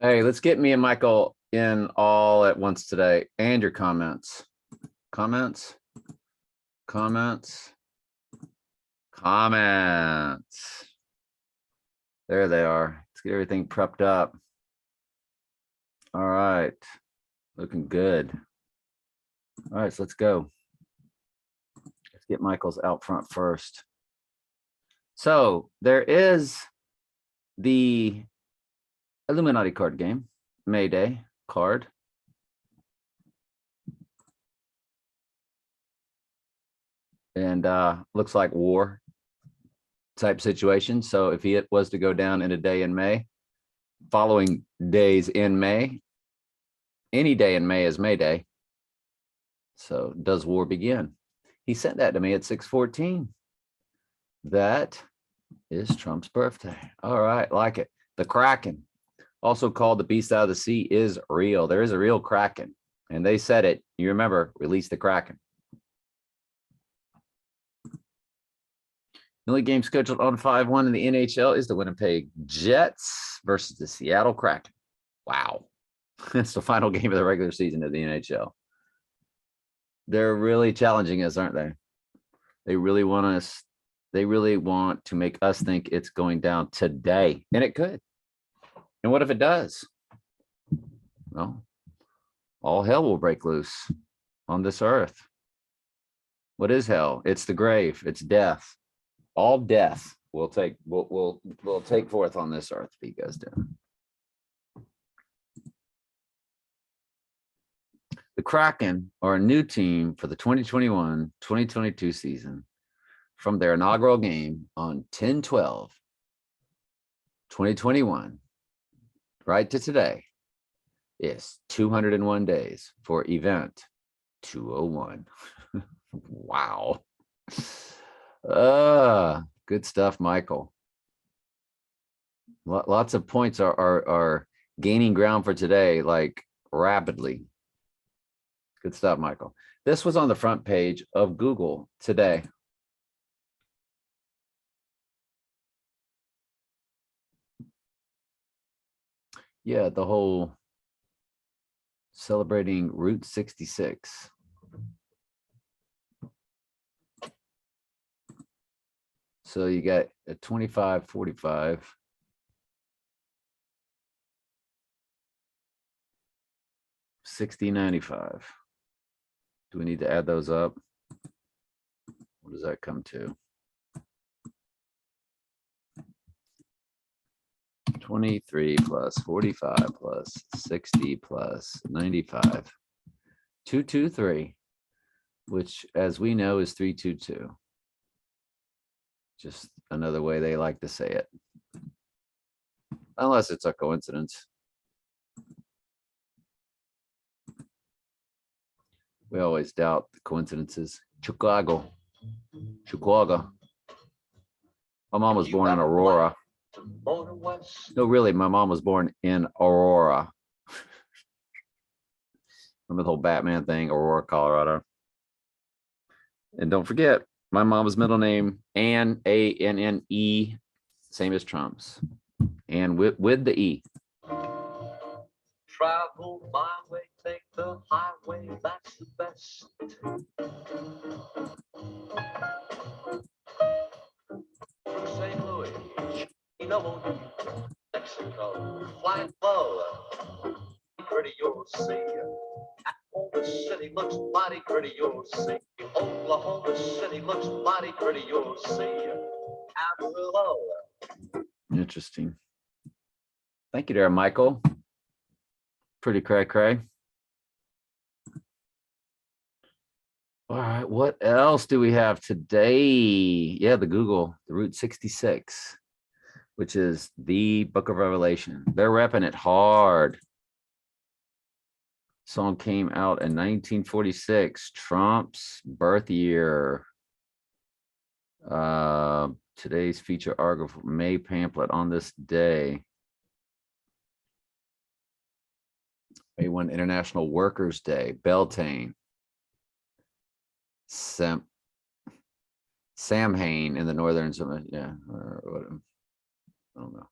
Hey, let's get me and Michael in all at once today. And your comments. Comments. Comments. Comments. There they are. Let's get everything prepped up. All right. Looking good. All right, so let's go. Let's get Michael's out front first. So there is the Illuminati card game, Mayday card. And looks like war type situation. So if he was to go down in a day in May, following days in May, any day in May is May Day. So does war begin? He sent that to me at 6:14. That is Trump's birthday. All right, like it. The Kraken, also called the beast out of the sea, is real. There is a real Kraken. And they said it. You remember, release the Kraken. The only game scheduled on 5-1 in the NHL is the Winnipeg Jets versus the Seattle Kraken. Wow. It's the final game of the regular season of the NHL. They're really challenging us, aren't they? They really want to make us think it's going down today. And it could. And what if it does? Well, all hell will break loose on this earth. What is hell? It's the grave. It's death. All death will take forth on this earth if he goes down. The Kraken are a new team for the 2021-2022 season from their inaugural game on 10/12/2021 right to today is 201 days for event 201. Wow. Good stuff, Michael. Lots of points are gaining ground for today, like rapidly. Good stuff, Michael. This was on the front page of Google today. Yeah, the whole celebrating Route 66. So you got a 25/45. 60/95. Do we need to add those up? What does that come to? 23 plus 45 plus 60 plus 95. 223, which as we know is 322. Just another way they like to say it. Unless it's a coincidence. We always doubt the coincidences. Chicago. My mom was born in Aurora. No, really, my mom was born in Aurora. Remember the whole Batman thing, Aurora, Colorado. And don't forget, my mom's middle name, Anne, Anne, same as Trump's. And with the E. Travel my way, take the highway, that's the best. Through St. Louis, Chino, Mexico, flying low, pretty you'll see. Oklahoma City looks mighty pretty, you'll see. Oklahoma City looks mighty pretty, you'll see. Amarillo. Interesting. Thank you there, Michael. Pretty cray. All right, what else do we have today? Yeah, the Route 66, which is the Book of Revelation. They're repping it hard. Song came out in 1946, Trump's birth year. Today's feature article, May pamphlet on this day. May 1, International Workers' Day, Beltane. Samhain in the northern, yeah, or what, I don't know.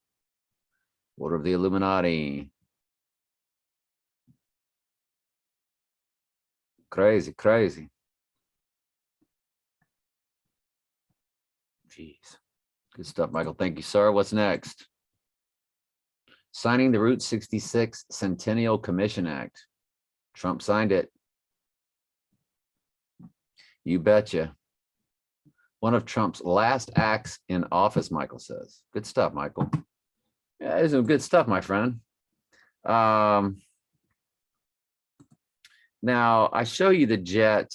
Order of the Illuminati. Crazy, crazy. Jeez. Good stuff, Michael. Thank you, sir. What's next? Signing the Route 66 Centennial Commission Act. Trump signed it. You betcha. One of Trump's last acts in office, Michael says. Good stuff, Michael. Yeah, there's some good stuff, my friend. Now, I show you the jet,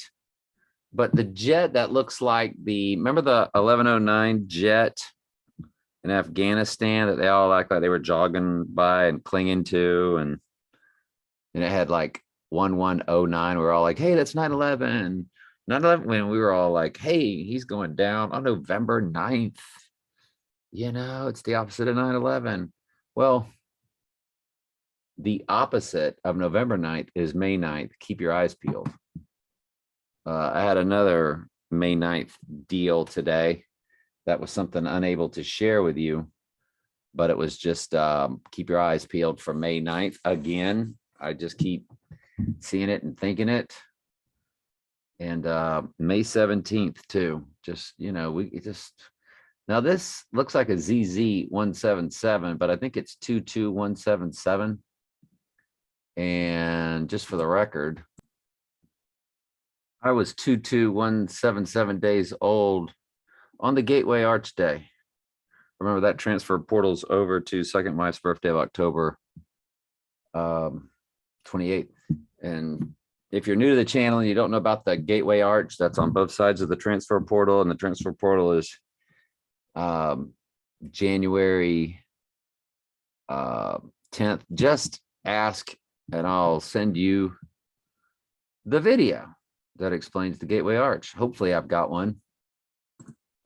but the jet that looks like remember the 1109 jet in Afghanistan that they all act like they were jogging by and clinging to, and it had like 1109. We were all like, hey, that's 9/11. 9/11, when we were all like, hey, he's going down on November 9th. You know, it's the opposite of 9/11. Well, the opposite of November 9th is May 9th. Keep your eyes peeled. I had another May 9th deal today. That was something unable to share with you, but it was just keep your eyes peeled for May 9th. Again, I just keep seeing it and thinking it. And May 17th too. Just, you know, now this looks like a ZZ 177, but I think it's 22177. And just for the record, I was 22177 days old on the Gateway Arch Day. Remember that transfer portals over to Second Wife's birthday of October 28th. And if you're new to the channel and you don't know about the Gateway Arch, that's on both sides of the transfer portal, and the transfer portal is January 10th. Just ask and I'll send you the video that explains the Gateway Arch. Hopefully I've got one.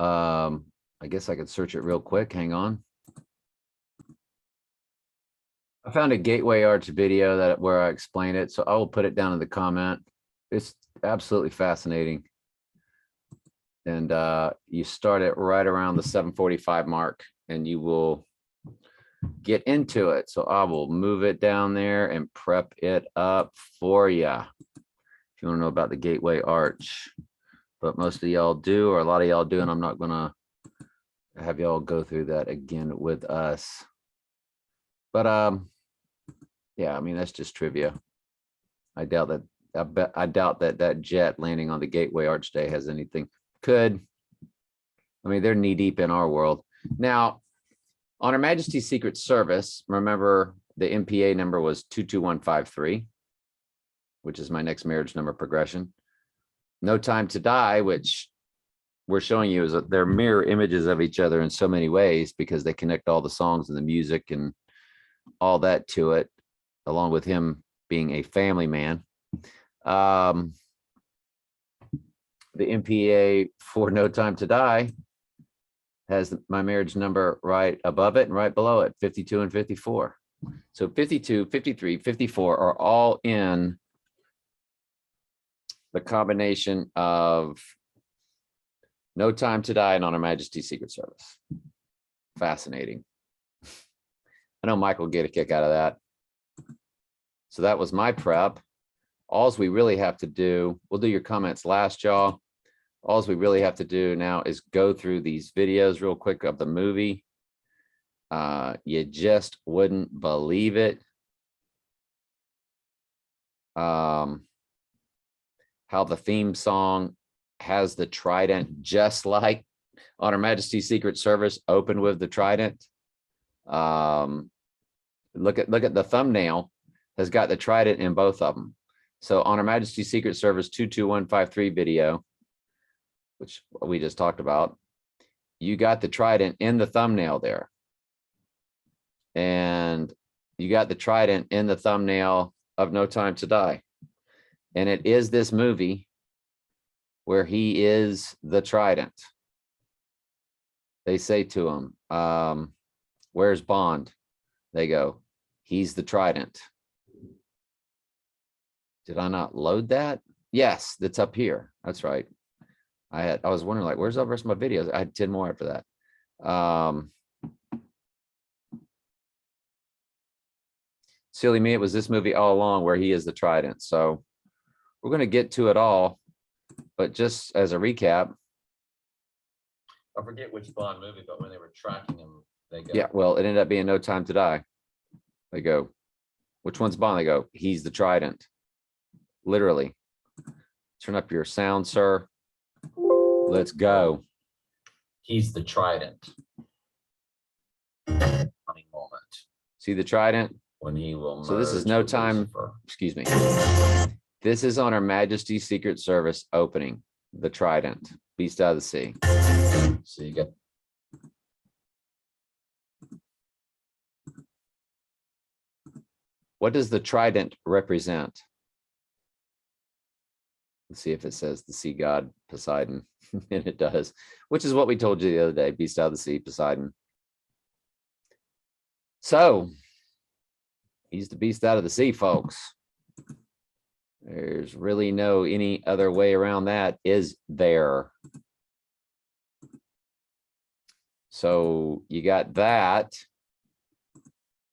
I guess I could search it real quick. Hang on. I found a Gateway Arch video where I explain it, so I will put it down in the comment. It's absolutely fascinating. And you start it right around the 7:45 mark, and you will get into it. So I will move it down there and prep it up for you if you want to know about the Gateway Arch. But most of y'all do, or a lot of y'all do, and I'm not gonna have y'all go through that again with us. But yeah, I mean, that's just trivia. I doubt that that jet landing on the Gateway Arch Day has anything. Could. I mean, they're knee deep in our world. Now, on Her Majesty's Secret Service, remember the MPA number was 22153, which is my next marriage number progression. No Time to Die, which we're showing you, is that they're mirror images of each other in so many ways because they connect all the songs and the music and all that to it, along with him being a family man. The MPA for No Time to Die has my marriage number right above it and right below it, 52 and 54. So 52, 53, 54 are all in the combination of No Time to Die and On Her Majesty's Secret Service. Fascinating. I know Mike will get a kick out of that. So that was my prep. Alls we really have to do, we'll do your comments last, y'all. Alls we really have to do now is go through these videos real quick of the movie. You just wouldn't believe it. How the theme song has the trident, just like On Her Majesty's Secret Service opened with the trident. Look at the thumbnail, has got the trident in both of them. So On Her Majesty's Secret Service 22153 video, which we just talked about, you got the trident in the thumbnail there. And you got the trident in the thumbnail of No Time to Die. And it is this movie where he is the trident. They say to him, where's Bond? They go, he's the trident. Did I not load that? Yes, that's up here. That's right. I was wondering, like, where's the rest of my videos? I had 10 more after that. Silly me, it was this movie all along where he is the trident. So We're going to get to it all, but just as a recap. I forget which Bond movie, but when they were tracking him, they go. Yeah, well, it ended up being No Time to Die. They go, which one's Bond? They go, he's the Trident. Literally. Turn up your sound, sir. Let's go. He's the Trident. Funny moment See the Trident? when he will. So this is merge No with Time. Lucifer. Excuse me. This is on Her Majesty's Secret Service opening. The Trident. Beast out of the Sea. So you get What does the Trident represent? Let's see if it says the sea god Poseidon. And it does, which is what we told you the other day. Beast out of the sea, Poseidon. So he's the beast out of the sea, folks. There's really no any other way around that, is there? So you got that.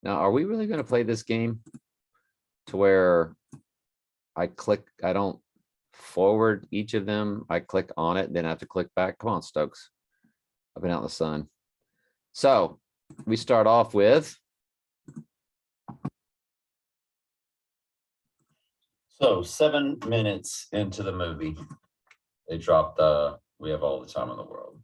Now, are we really going to play this game to where I don't forward each of them. I click on it, then I have to click back. Come on, Stokes. I've been out in the sun. So we start off with. so 7 minutes into the movie, they dropped the "We Have All the Time in the World."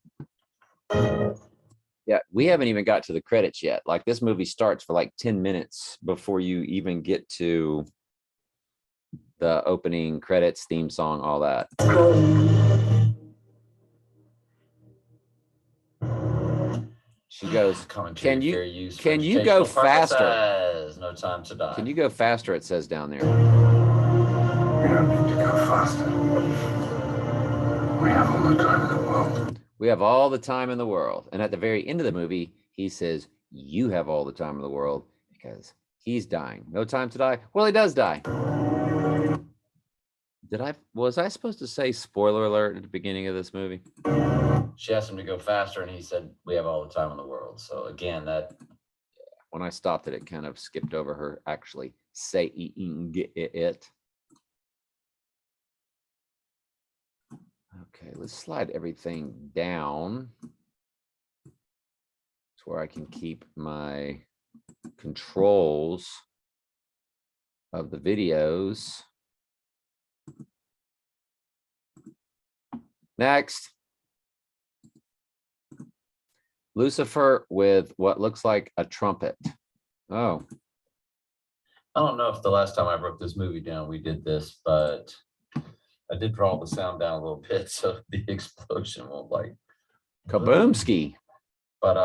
Yeah, we haven't even got to the credits yet. Like this movie starts for like 10 minutes before you even get to the opening credits, theme song, all that. She goes, Commentary can you- fair use for can you go educational faster? purposes. No Time to Die. Can you go faster? It says down there. We don't need to go faster. We have all the time in the world. We have all the time in the world. And at the very end of the movie, he says, you have all the time in the world because he's dying. No time to die. Well, he does die. Was I supposed to say spoiler alert at the beginning of this movie? She asked him to go faster, and he said, "We have all the time in the world." So again, that When I stopped it, it kind of skipped over her actually saying it. Okay, let's slide everything down to where I can keep my controls of the videos. Next. Lucifer with what looks like a trumpet. Oh, I don't know if the last time I broke this movie down we did this, but I did draw the sound down a little bit so the explosion won't like kaboomski. But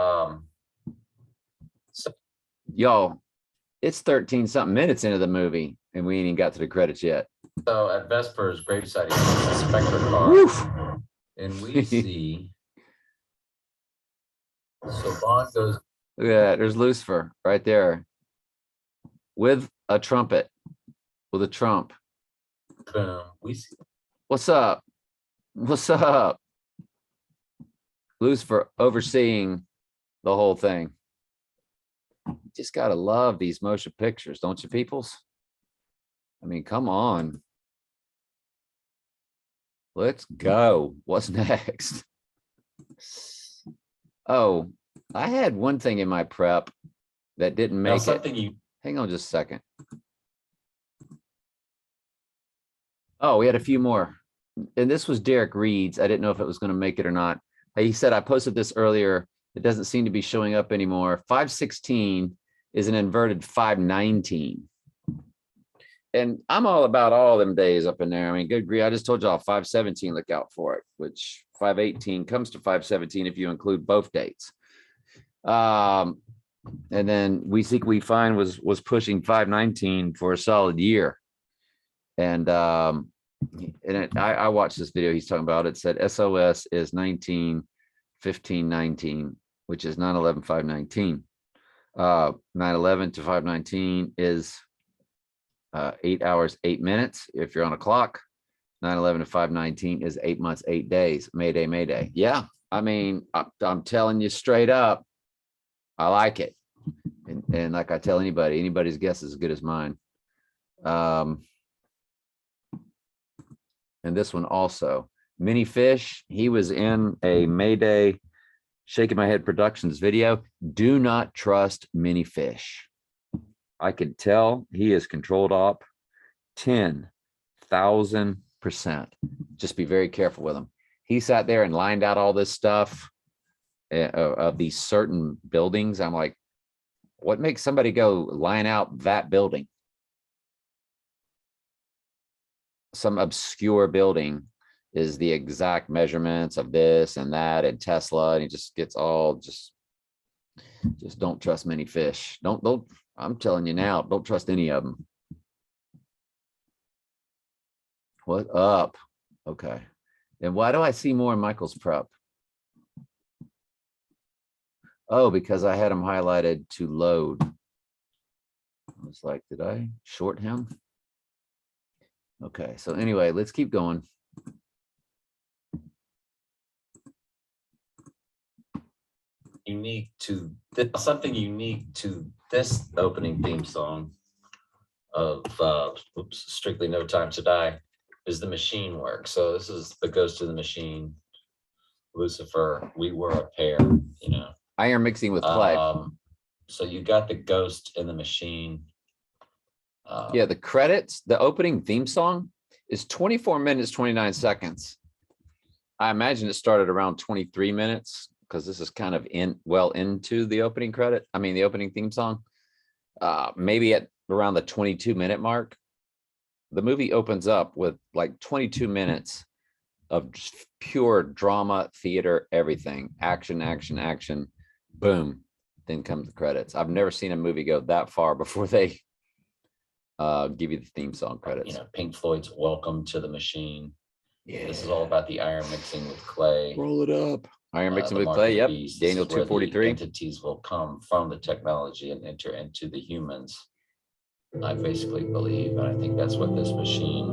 Y'all, it's 13 something minutes into the movie and we ain't even got to the credits yet. so at Vesper's gravesite, he sees a Spectre car, Woof. and we see. So Bond goes. Look at that. There's Lucifer right there with a trumpet, with a trump. Boom. We see. What's up? What's up? Lucifer overseeing the whole thing. Just gotta love these motion pictures, don't you, peoples? I mean, come on. Let's go. What's next? Oh, I had one thing in my prep that didn't Now make it. something you. Hang on just a second. Oh, we had a few more. And this was Derek Reed's. I didn't know if it was going to make it or not. He said, I posted this earlier. It doesn't seem to be showing up anymore. 516 is an inverted 519. And I'm all about all them days up in there. I mean, good grief. I just told y'all 517, look out for it, which 518 comes to 517 if you include both dates. And then We Seek, We Find was pushing 519 for a solid year. And I watched this video he's talking about. It said SOS is 19/15/19, which is 9/11/519. 9/11 to 519 is 8 hours, 8 minutes. If you're on a clock, 9/11 to 519 is 8 months, 8 days. Mayday, Mayday. Yeah, I mean, I'm telling you straight up, I like it. And like I tell anybody, anybody's guess is as good as mine. And this one also. Mini Fish, he was in a Mayday Shaking My Head Productions video. Do not trust Mini Fish. I could tell he is controlled op 10,000%. Just be very careful with him. He sat there and lined out all this stuff of these certain buildings. I'm like, what makes somebody go line out that building? Some obscure building is the exact measurements of this and that and Tesla, and he just gets all just don't trust Many Fish. Don't, I'm telling you now, don't trust any of them. What up? Okay. And why do I see more in Michael's prep? Oh, because I had him highlighted to load. I was like, did I short him? Okay, so anyway, let's keep going. Something unique to this opening theme song of Strictly No Time to Die is the machine work. So this is the Ghost of the Machine, Lucifer, We Were a Pair, you know. Iron mixing with clay. So you got the Ghost in the Machine. Yeah, the credits, the opening theme song is 24 minutes, 29 seconds. I imagine it started around 23 minutes because this is kind of well into the opening credit. I mean, the opening theme song, maybe at around the 22-minute mark. The movie opens up with like 22 minutes of just pure drama, theater, everything, action, action, action, boom. Then comes the credits. I've never seen a movie go that far before they give you the theme song credits. You know, Pink Floyd's Welcome to the Machine. Yeah. This is all about the iron mixing with clay. Roll it up. Iron mixing The with Mark clay. of the Yep. Beast. Daniel This is where the 243. entities will come from the technology and enter into the humans. I basically believe, and I think that's what this machine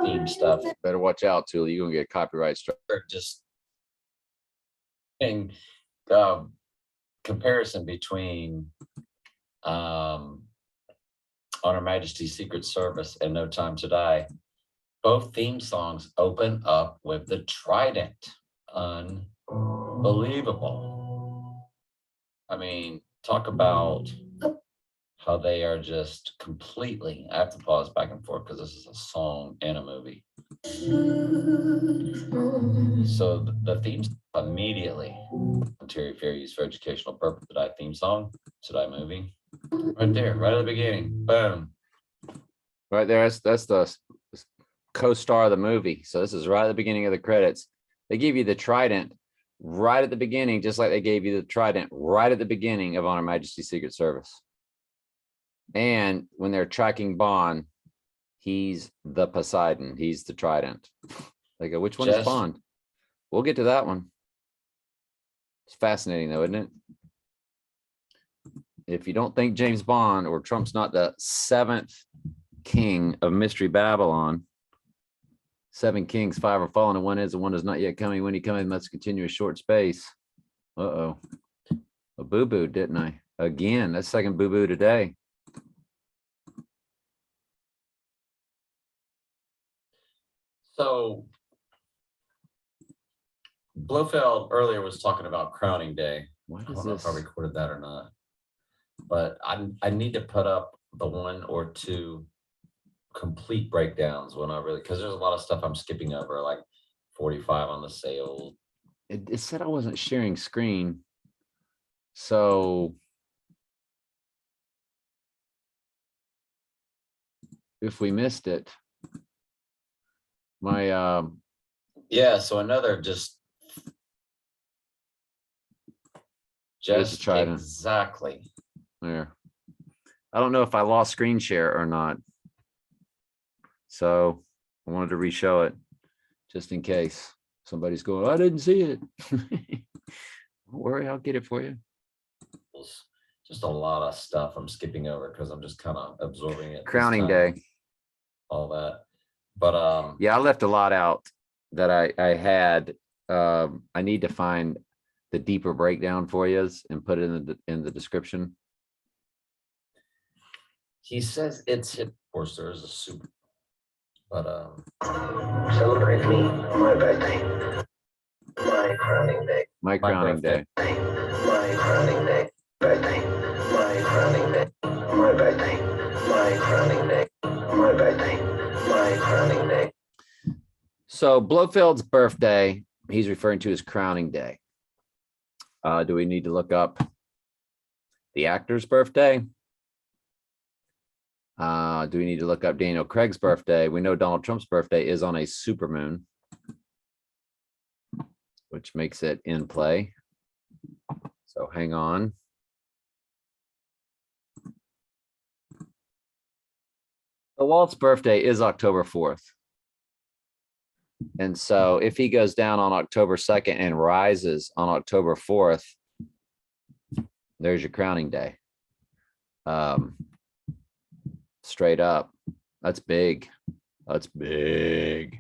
theme stuff. Better watch out, Tully. You're gonna get copyright strike. Just in comparison between On Her Majesty's Secret Service and No Time to Die, both theme songs open up with the Trident. Unbelievable. I mean, talk about how they are just completely, I have to pause back and forth because this is a song and a movie. So the themes immediately, Terry Fair used for educational purpose, to Die theme song, To Die movie. Right there, right at the beginning, boom. Right there, that's the co-star of the movie. So this is right at the beginning of the credits. They give you the Trident right at the beginning, just like they gave you the Trident right at the beginning of On Her Majesty's Secret Service. And when they're tracking Bond, he's the Poseidon. He's the Trident. They go, which one is Bond? We'll get to that one. It's fascinating though, isn't it? If you don't think James Bond or Trump's not the 7th king of Mystery Babylon, 7 kings, 5 are fallen, and one is, and one is not yet coming. When he cometh, must continue a short space. Uh-oh. A boo-boo, didn't I? Again, that's second boo-boo today. So Blofeld earlier was talking about Crowning Day. What I is don't know this? if I recorded that or not, but I need to put up the 1 or 2 complete breakdowns when I really, because there's a lot of stuff I'm skipping over, like 45 on the sale. It said I wasn't sharing screen. So if we missed it, my Yeah, so another just Trident. exactly. there. I don't know if I lost screen share or not. So I wanted to re-show it just in case somebody's going, I didn't see it. Don't worry, I'll get it for you. Just a lot of stuff I'm skipping over because I'm just kind of absorbing it. this Crowning time, Day. all that. But Yeah, I left a lot out that I had. I need to find the deeper breakdown for you and put it in the description. he says it's, of course, there is a super But Celebrate me, my birthday, my crowning day, My crowning birthday. day. my crowning day, birthday, my crowning day, my birthday, my crowning day, my birthday, my crowning day. So Blofeld's birthday, he's referring to his crowning day. Do we need to look up the actor's birthday? Do we need to look up Daniel Craig's birthday? We know Donald Trump's birthday is on a supermoon, which makes it in play. So hang on. The Walt's birthday is October 4th. And so if he goes down on October 2nd and rises on October 4th, there's your crowning day. Straight up. That's big. That's big.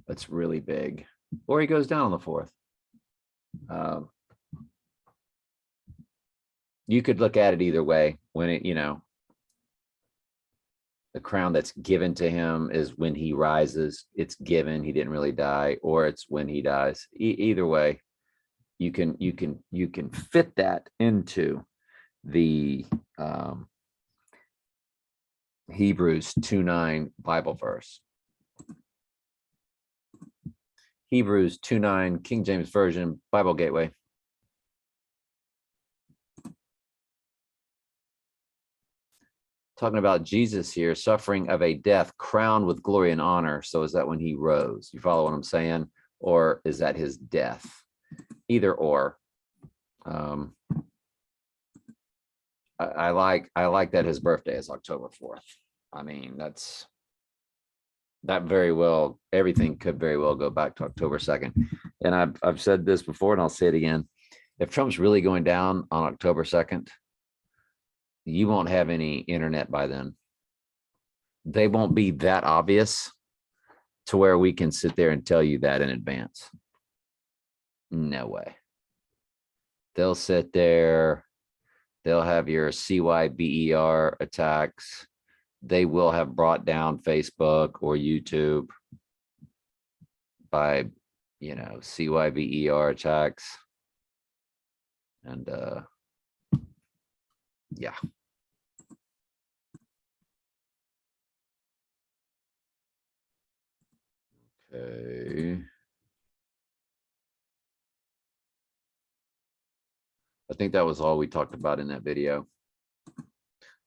That's really big. Or he goes down on the 4th. You could look at it either way. When it, the crown that's given to him is when he rises. It's given. He didn't really die, or it's when he dies. Either way, you can fit that into the Hebrews 2:9 Bible verse. Hebrews 2:9 King James Version Bible Gateway. Talking about Jesus here, suffering of a death crowned with glory and honor. So is that when he rose? You follow what I'm saying? Or is that his death? Either or. I like that his birthday is October 4th. I mean, that very well, everything could very well go back to October 2nd. And I've said this before and I'll say it again. If Trump's really going down on October 2nd, you won't have any internet by then. They won't be that obvious to where we can sit there and tell you that in advance. No way. They'll sit there. They'll have your CYBER attacks. They will have brought down Facebook or YouTube by, CYBER attacks. And yeah. Okay. I think that was all we talked about in that video.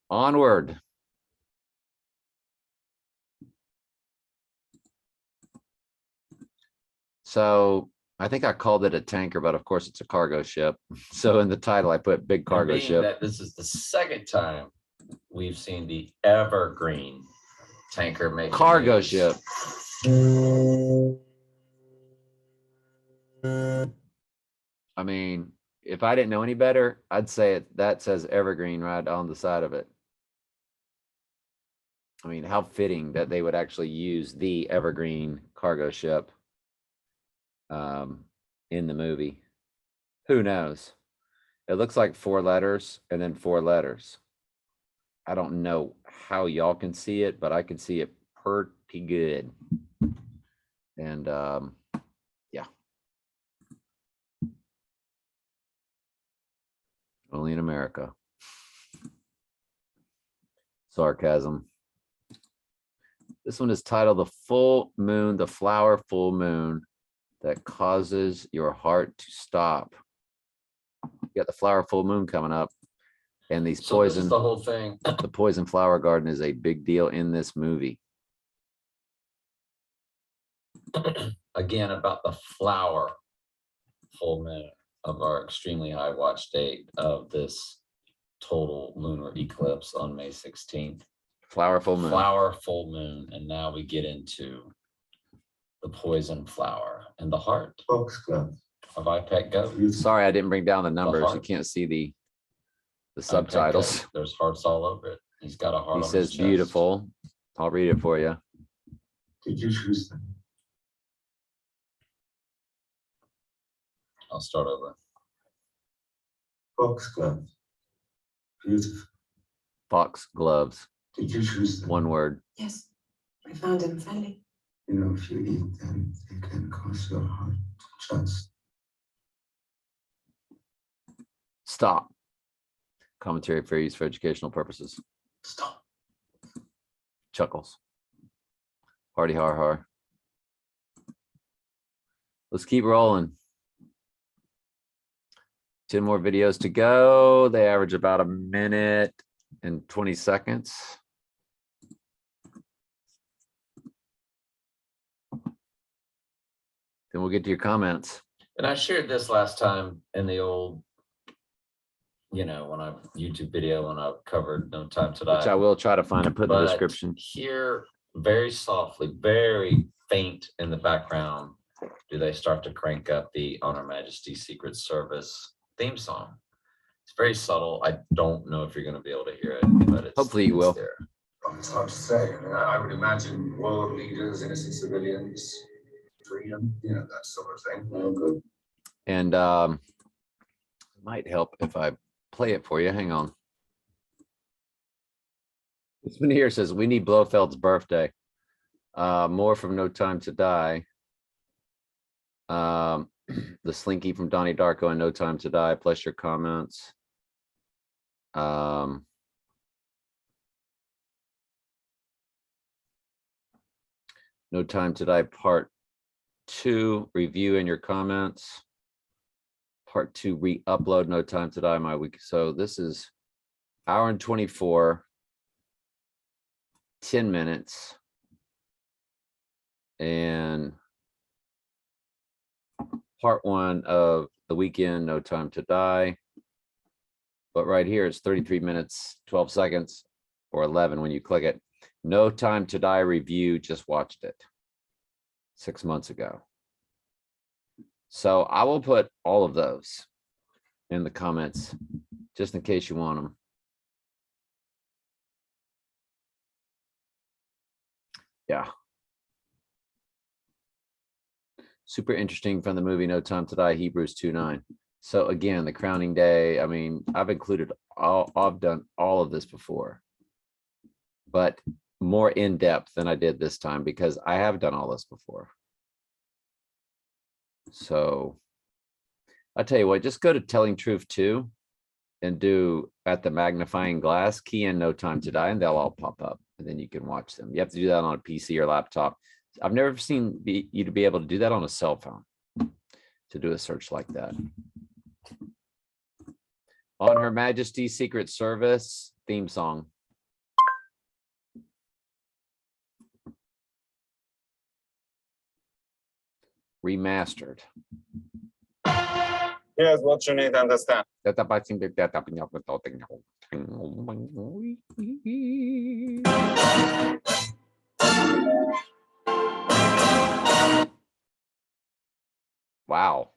Onward. So I think I called it a tanker, but of course it's a cargo ship. So in the title, I put big cargo being ship. that this is the second time we've seen the Evergreen tanker make Cargo news. ship. I mean, if I didn't know any better, I'd say that says Evergreen right on the side of it. I mean, how fitting that they would actually use the Evergreen cargo ship in the movie. Who knows? It looks like 4 letters and then 4 letters. I don't know how y'all can see it, but I can see it pretty good. And yeah. Only in America. Sarcasm. This one is titled The Full Moon, the Flower Full Moon that causes your heart to stop. You got the flower full moon coming up, and these So this is poison, the whole thing. the poison flower garden is a big deal in this movie. Again, about the flower full moon of our extremely high watch date of this total lunar eclipse on May 16th. Flower full moon. Flower full moon. And now we get into the poison flower and the heart Foxglove. of iPet Go. Sorry, I didn't bring down the numbers. You heart. can't see the iPet subtitles. Go. There's hearts all over it. He's got a heart He on says his chest. beautiful. I'll read it for you. Did you choose them? I'll start over. Foxglove. Beautiful. Fox gloves. Did you choose them? One word. Yes. I found him funny. You know, if you eat them, they can cause your heart to just. Stop. Commentary fair use for educational purposes. Stop. Chuckles. Hardy har har. Let's keep rolling. 10 more videos to go. They average about a minute and 20 seconds. Then we'll get to your comments. And I shared this last time in the old, when I YouTube video, when I covered No Time to Die. Which I will try to find and put in the But description. here, very softly, very faint in the background, do they start to crank up the On Her Majesty's Secret Service theme song. It's very subtle. I don't know if you're going to be able to hear it, but it's Hopefully you will. there. It's hard to say. I mean, I would imagine world leaders, innocent civilians, freedom, that sort of thing. Oh, good. And it might help if I play it for you. Hang on. This one here says, we need Blofeld's birthday. More from No Time to Die. The Slinky from Donnie Darko and No Time to Die, plus your comments. No Time to Die Part 2 review in your comments. Part 2 re-upload No Time to Die my week. So this is hour and 24, 10 minutes. And part 1 of the weekend, No Time to Die. But right here, it's 33 minutes, 12 seconds, or 11 when you click it. No Time to Die review, just watched it 6 months ago. So I will put all of those in the comments, just in case you want them. Yeah. Super interesting from the movie No Time to Die, Hebrews 2:9. So again, the crowning day, I mean, I've done all of this before, but more in depth than I did this time because I have done all this before. So I'll tell you what, just go to Telling Truth 2 and do at the magnifying glass, key in No Time to Die, and they'll all pop up and then you can watch them. You have to do that on a PC or laptop. I've never seen you to be able to do that on a cell phone, to do a search like that. On Her Majesty's Secret Service theme song. Remastered. Here's what you need to understand. Wow.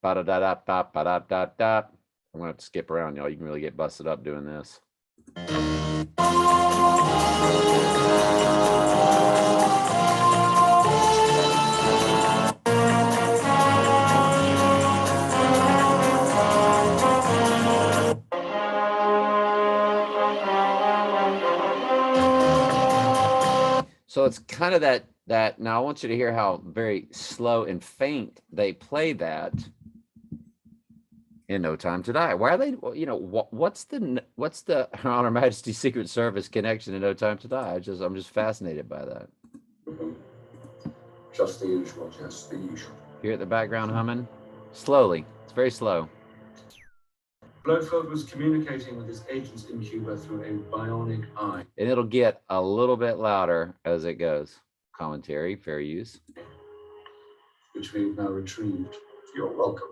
Ba-da-da-da-da-da-da-da. I'm gonna have to skip around, y'all. You can really get busted up doing this. So it's kind of that now I want you to hear how very slow and faint they play that in No Time to Die. Why are they, what's the Her Honor Majesty's Secret Service connection to No Time to Die? I'm just fascinated by that. Just the usual, just the usual. Hear it in the background humming slowly. It's very slow. Blofeld was communicating with his agents in Cuba through a bionic eye. And it'll get a little bit louder as it goes. Commentary, fair use. Which we've now retrieved. You're welcome.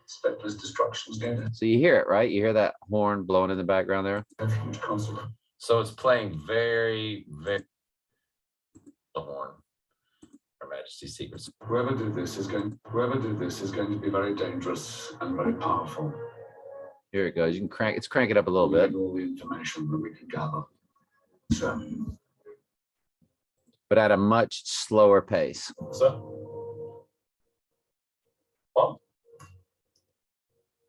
Spectre's destruction's going to So you hear it, right? You hear that horn blowing in the background there? have huge consequences. So it's playing very, very the horn. Her Majesty's Secrets. Whoever did this is going to be very dangerous and very powerful. Here it goes. You can crank it up a little We bit. need all the information that we can gather. So, But at a much slower pace. So, well,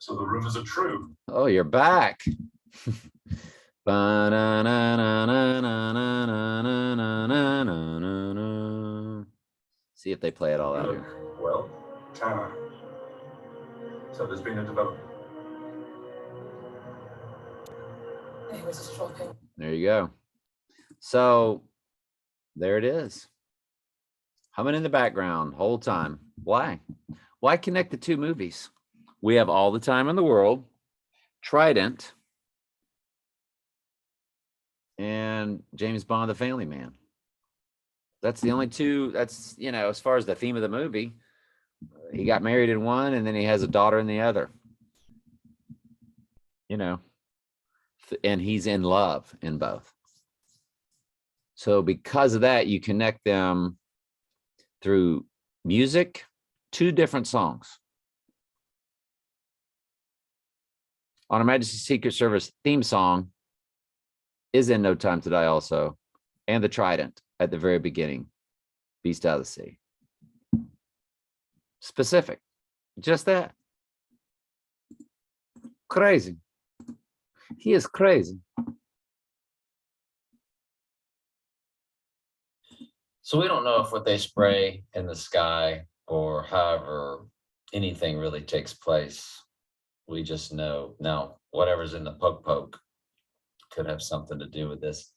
So the rumors are true. Oh, you're back. See if they play it all out here. Well, tower. So there's been a development. It was just dropping. There you go. So there it is. Humming in the background whole time. Why? Why connect the two movies? We have all the time in the world, Trident, and James Bond, the Family Man. That's the only two. That's, you know, as far as the theme of the movie, he got married in one and then he has a daughter in the other. You know, and he's in love in both. So because of that, you connect them through music, two different songs. On Her Majesty's Secret Service theme song is in No Time to Die also, and the Trident at the very beginning, Beast Out of the Sea. Specific, just that. Crazy. He is crazy. So we don't know if what they spray in the sky or however anything really takes place. We just know now whatever's in the poke could have something to do with this.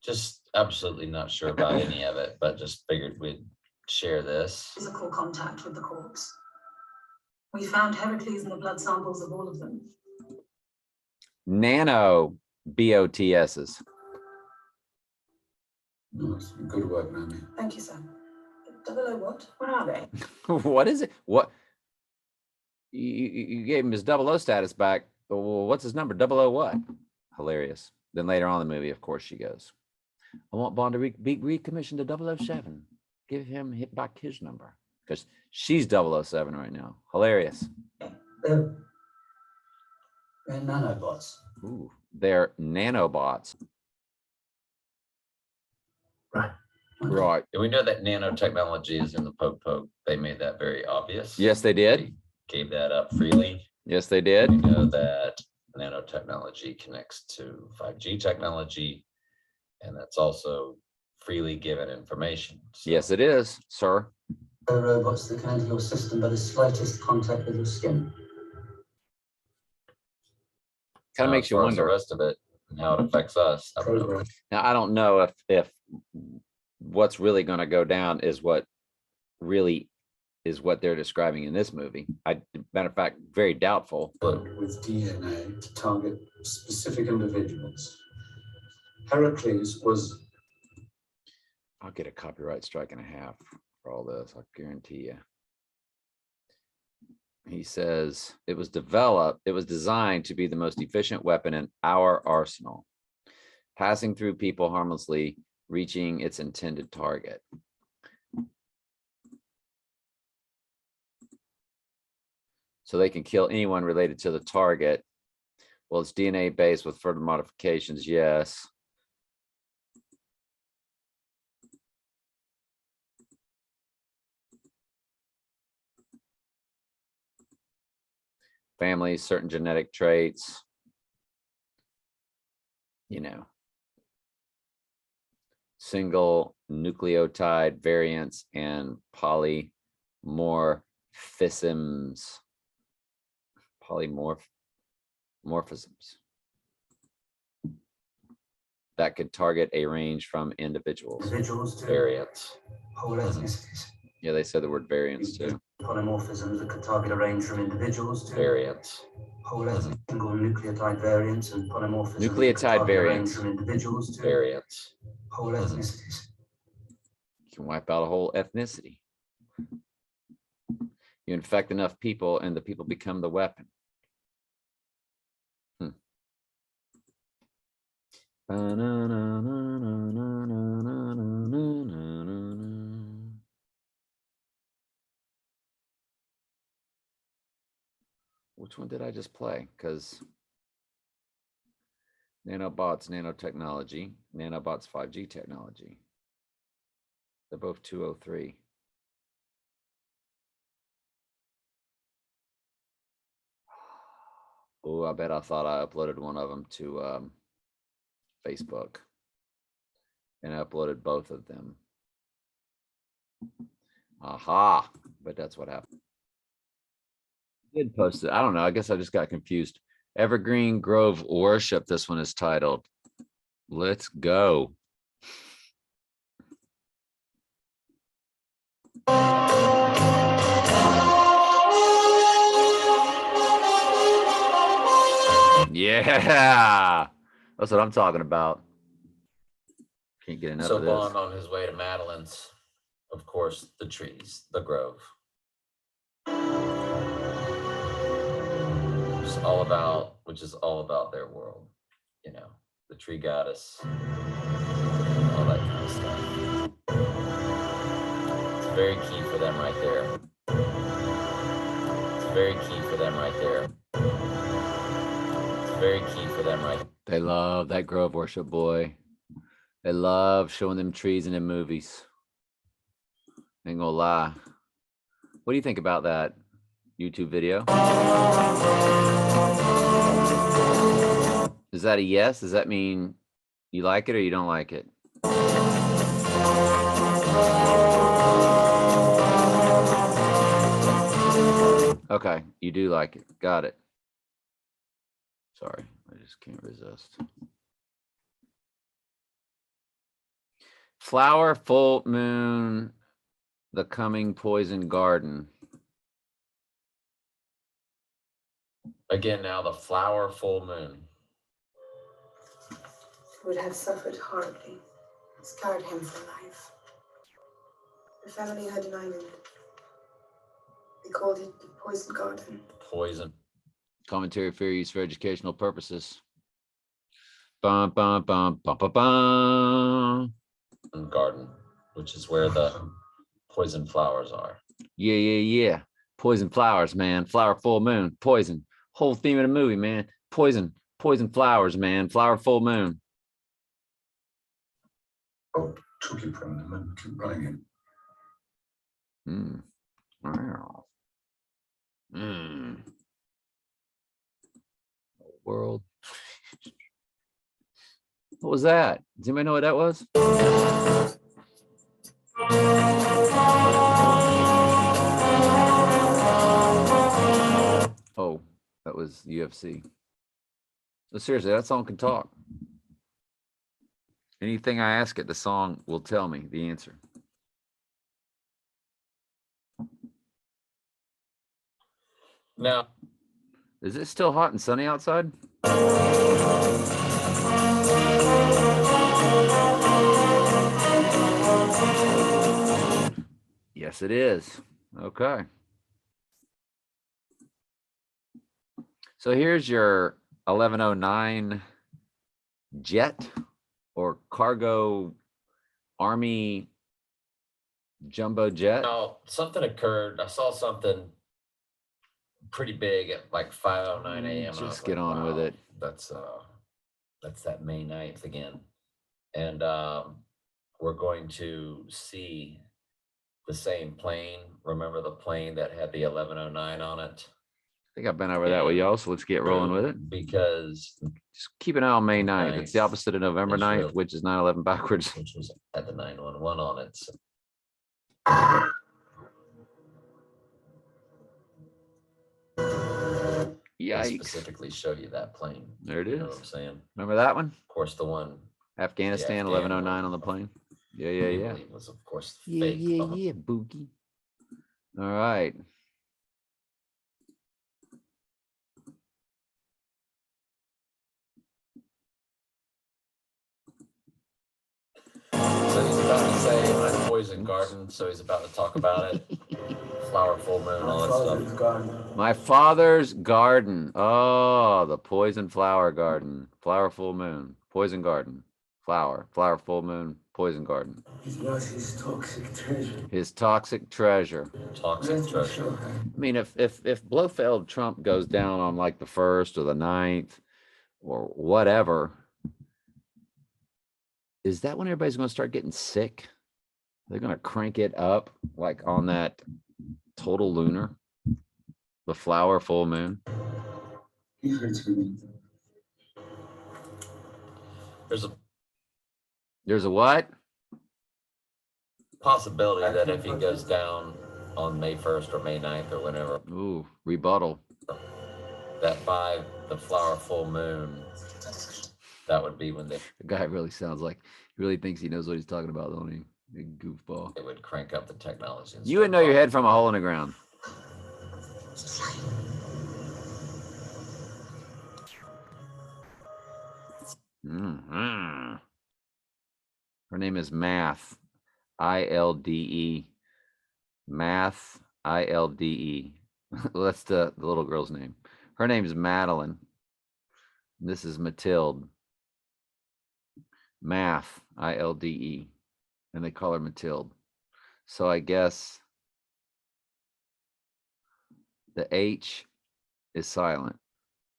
Just absolutely not sure about any of it, but just figured we'd share this. Physical contact with the corpse. We found Heracles in the blood samples of all of them. Nano BOTSs. Nice. Good work, Mammy. Thank you, sir. Double O what? What are they? What is it? What? You gave him his 00 status back. Well, what's his number? 00 what? Hilarious. Then later on in the movie, of course, she goes, I want Bond to be recommissioned to 007. Give him back his number. Because she's 007 right now. Hilarious. They're nanobots. Ooh, they're nanobots. Right. Right. Do we know that nanotechnology is in the poke? They made that very obvious. Yes, they did. They gave that up freely. Yes, they We did. know that nanotechnology connects to 5G technology, and that's also freely given information. So Yes, it is, sir. They're robots that can enter your system by the slightest contact with your skin. Kind of makes as you far as the wonder. rest of it and how it affects us. I don't know. Program. Now, I don't know if what's really going to go down is what really is what they're describing in this movie. Matter of fact, very doubtful. With DNA to target specific individuals. Heracles was I'll get a copyright strike and a half for all this. I guarantee you. He says it was designed to be the most efficient weapon in our arsenal, passing through people harmlessly, reaching its intended target. So they can kill anyone related to the target. Well, it's DNA based with further modifications, yes. Families, certain genetic traits, you know, single nucleotide variants and polymorphisms, that could target a range from individuals. Individuals to Variants. whole ethnicities. Yeah, they said the word variants too. Polymorphisms that could target a range from individuals to Variants. whole ethnic single nucleotide variants and polymorphisms. that could Nucleotide target a range variants. from individuals to Variants. whole ethnicities. You can wipe out a whole ethnicity. You infect enough people and the people become the weapon. Which one did I just play? Because nanobots, nanotechnology, nanobots, 5G technology. They're both 203. Oh, I bet I thought I uploaded one of them to Facebook. And I uploaded both of them. Aha, but that's what happened. I did post it. I don't know. I guess I just got confused. Evergreen Grove Worship. This one is titled. Let's go. Yeah, that's what I'm talking about. Can't get enough So of this. Bond on his way to Madeline's, of course, the trees, the grove. Which is all about their world, you know, the tree goddess, all that kind of stuff. It's very key for them right there. It's very key for them right there. It's very key for them right. They love that Grove Worship, boy. They love showing them trees in them movies. Ain't gonna lie. What do you think about that YouTube video? Is that a yes? Does that mean you like it or you don't like it? Okay, you do like it. Got it. Sorry, I just can't resist. Flower, full moon, the coming poison garden. Again, now the flower full moon. Would have suffered horribly, scarred him for life. The family had an island. They called it the Poison Garden. Poison. Commentary fair use for educational purposes. Bum, bum, bum, bum, bum, bum. Garden, which is where the poison flowers are. Yeah. Poison flowers, man. Flower full moon. Poison. Whole theme of the movie, man. Poison. Poison flowers, man. Flower full moon. Oh, took it from them and keep running in. Wow. World. What was that? Does anybody know what that was? Oh, that was UFC. No, seriously, that song can talk. Anything I ask it, the song will tell me the answer. Now, is it still hot and sunny outside? Yes, it is. Okay. So here's your 1109 jet or cargo army jumbo jet. now something occurred. I saw something pretty big at like 5:09 a.m. and I Just was get like, on with wow, it. That's that May 9th again. And we're going to see the same plane. Remember the plane that had the 1109 on it? I think I've been over that with y'all, so let's get rolling with it. Because Just keep an eye on May 9th. It's the 9th opposite of November is 9th, real. which is 9/11 backwards. which was had the 911 on it. So I Yikes. specifically show you that plane. There it You know what is. I'm saying? Remember that one? Of course, the one Afghanistan, Afghan 1109 one. on the plane. Yeah. it was, of course, Yeah, fake. yeah, Boogie. All right. So he's about to say my poison garden. So he's about to talk about it. Flower, full moon, all that stuff. My father's garden. Oh, the poison flower garden. Flower full moon. Poison garden. Flower. Flower full moon. Poison garden. He's lost his toxic treasure. His toxic treasure. Toxic treasure. I mean, if Blofeld Trump goes down on like the 1st or the 9th or whatever, is that when everybody's going to start getting sick? They're going to crank it up like on that total lunar, the flower full moon. He hurts me. There's a There's a what? possibility that if he goes down on May 1st or May 9th or whenever, Ooh, rebuttal. that by the flower full moon, that would be when The guy really sounds like he really thinks he knows what he's talking about, don't he? Big goofball. they would crank up the technology. and You would start know your talking. head from a hole in the ground. Mhm. Her name is Math, ILDE. Math, ILDE. Well, that's the little girl's name. Her name is Madeline. This is Mathilde. Math, ILDE. And they call her Mathilde. So I guess the H is silent.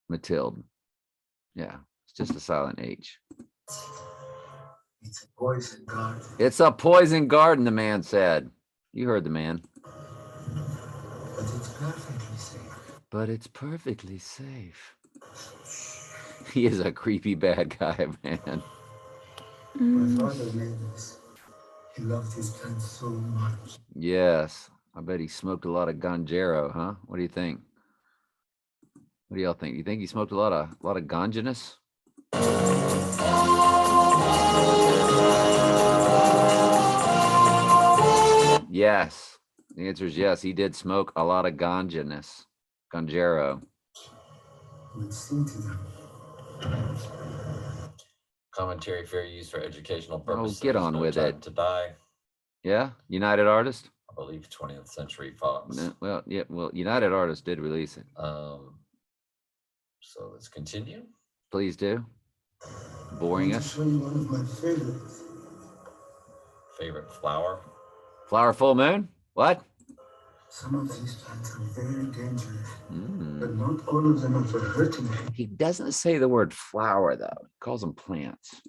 Mathilde. Yeah, it's just a silent H. It's a poison garden. It's a poison garden, the man said. You heard the man. But it's perfectly safe. But it's perfectly safe. He is a creepy bad guy, man. My father made this. He loved his plants so much. Yes. I bet he smoked a lot of ganjero, huh? What do you think? What do y'all think? You think he smoked a lot of ganjanus? Yes. The answer is yes. He did smoke a lot of ganjanus. Ganjero. We'd sing to them. Commentary fair use for educational purposes. get on No with Time it. To Die, Yeah? United Artists? I believe 20th Century Fox. Well, yeah, well, United Artists did release it. So let's continue. Please do. I Boring want to us. show you one of my favorites. Favorite flower? Flower full moon? What? Some of these plants are very dangerous, Mm. but not all of them are for hurting people. He doesn't say the word flower though. He calls them plants.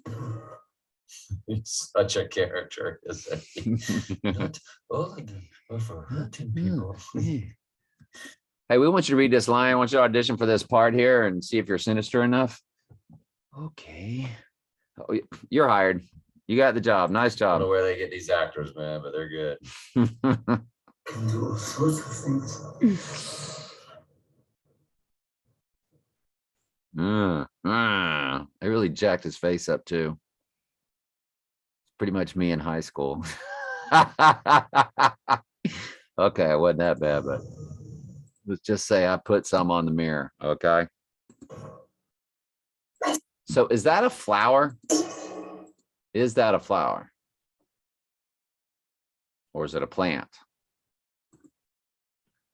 He's such a character, isn't he? Not all of them are for hurting people. Hey, we want you to read this line. I want you to audition for this part here and see if you're sinister enough. Okay. Oh, you're hired. You got the job. Nice I don't know job. where they get these actors, man, but they're good. Can do all sorts of things. They really jacked his face up too. Pretty much me in high school. Okay, it wasn't that bad, but let's just say I put some on the mirror. Okay. So is that a flower? Is that a flower? Or is it a plant?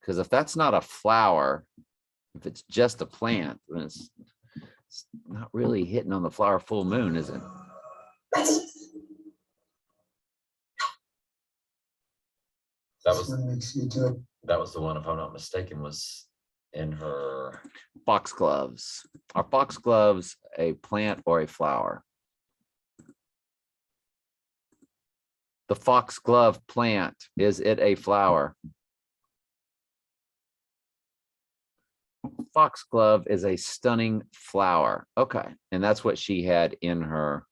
Because if that's not a flower, if it's just a plant, then it's not really hitting on the flower full moon, is it? That What was makes you do it? that was the one, if I'm not mistaken, was in her. Foxgloves. Are foxgloves a plant or a flower? The foxglove plant, is it a flower? Foxglove is a stunning flower. Okay, and that's what she had in her.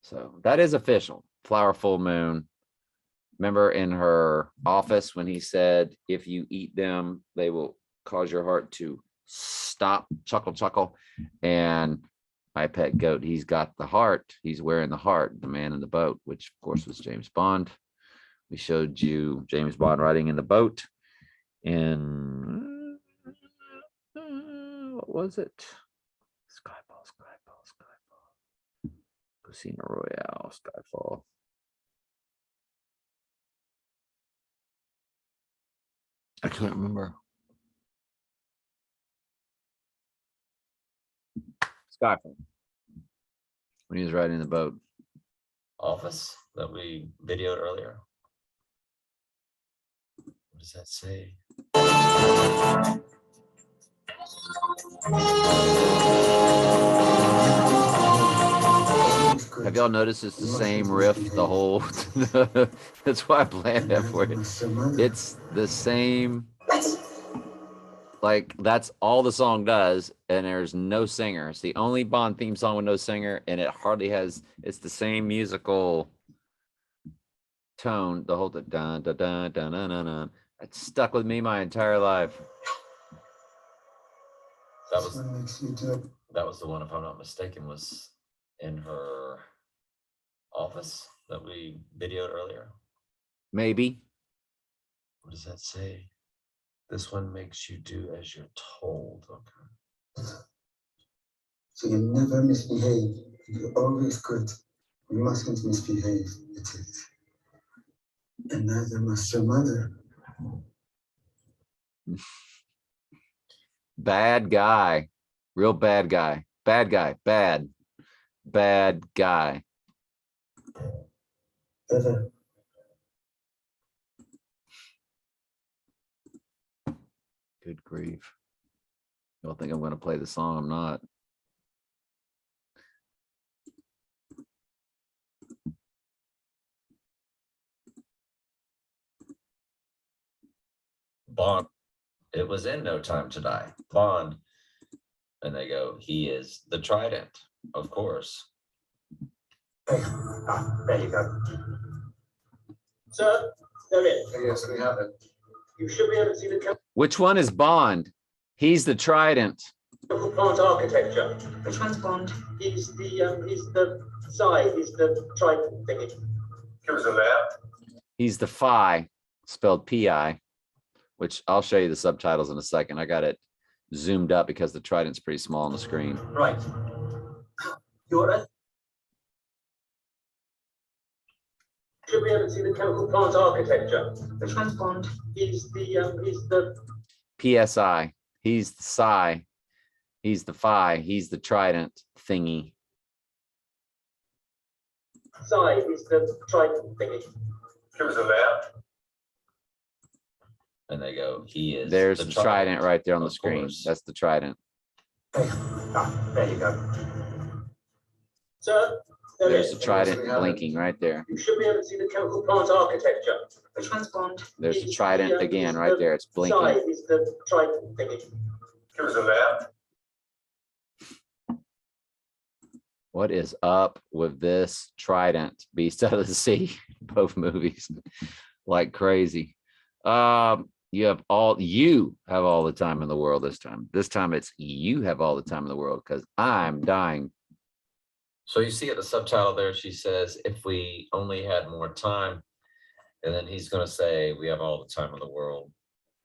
So that is official. Flower full moon. Remember in her office when he said, if you eat them, they will cause your heart to stop, chuckle, chuckle. And my pet goat, he's got the heart. He's wearing the heart, the man in the boat, which of course was James Bond. We showed you James Bond riding in the boat. And what was it? Skyfall, Skyfall, Skyfall. Casino Royale, Skyfall. I can't remember. Skyfall. When he was riding the boat. Office that we videoed earlier. What does that say? Have y'all noticed it's the same riff the whole? That's why I planned that for you. It's the same Like that's all the song does, and there's no singer. It's the only Bond theme song with no singer, and it hardly has. It's the same musical tone. The whole dun dun dun dun dun dun dun. Dun. It's stuck with me my entire life. That This was one makes you do it. that was the one, if I'm not mistaken, was in her office that we videoed earlier. Maybe. What does that say? This one makes you do as you're told. Okay. So you never misbehave. You're always good. You mustn't misbehave. It is. And neither must your mother. Bad guy. Real bad guy. Bad guy. Bad. Bad guy. Better. Good grief. Y'all think I'm going to play the song? I'm not. Bond. It was in No Time to Die. Bond. And they go, he is the Trident, of course. There you go. Sir, they're in. Yes, we have it. You should be able to see the Which one is Bond? He's the Trident. chemical plant architecture. Which one's Bond? He's the side, he's the trident thingy. Give us a lab. He's the Phi, spelled P-I, which I'll show you the subtitles in a second. I got it zoomed up because the Trident's pretty small on the screen. Right. You're a should be able to see the chemical plant architecture. Which one's Bond? He's the PSI. He's the Psi. He's the Phi. He's the Trident thingy. side, he's the trident thingy. Give us a lab. And they go, he is. There's the Trident right there on the of screen. course. That's the Trident. There you go. Sir, There's the Trident blinking right there. you should be able to see the chemical plant architecture. Which one's Bond? There's the He's Trident the, again he's right the there. It's Side blinking. is the trident thingy. Give us a lab. What is up with this Trident? Beast out of the Sea, both movies, like crazy. You have all the time in the world this time. This time it's you have all the time in the world because I'm dying. So you see at the subtitle there, she says, if we only had more time, and then he's going to say, we have all the time in the world.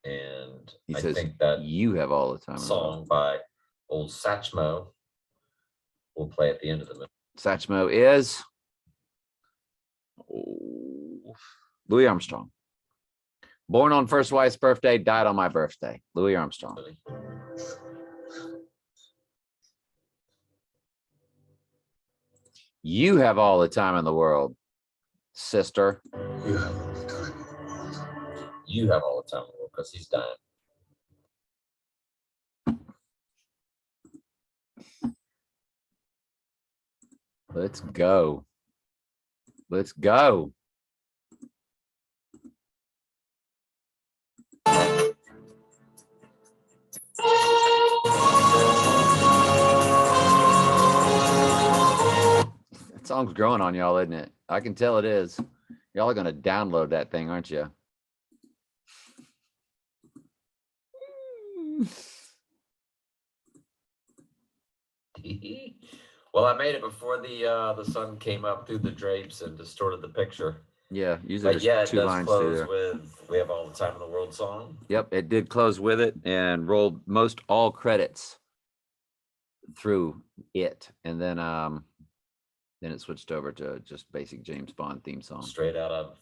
And He I says think that you have all the time in the world. song by old Satchmo will play at the end of the movie. Satchmo is Louis Armstrong. Born on first wife's birthday, died on my birthday. Louis Armstrong. You have all the time in the world, sister. You have all the time in the world. You have all the time in the world because he's dying. Let's go. Let's go. That song's growing on y'all, isn't it? I can tell it is. Y'all are going to download that thing, aren't you? Well, I made it before the sun came up through the drapes and distorted the picture. Yeah, usually But yeah, there's it two does lines through close there. with "We Have All the Time in the World" song. Yep, it did close with it and rolled most all credits through it. And then it switched over to just basic James Bond theme song. Straight out of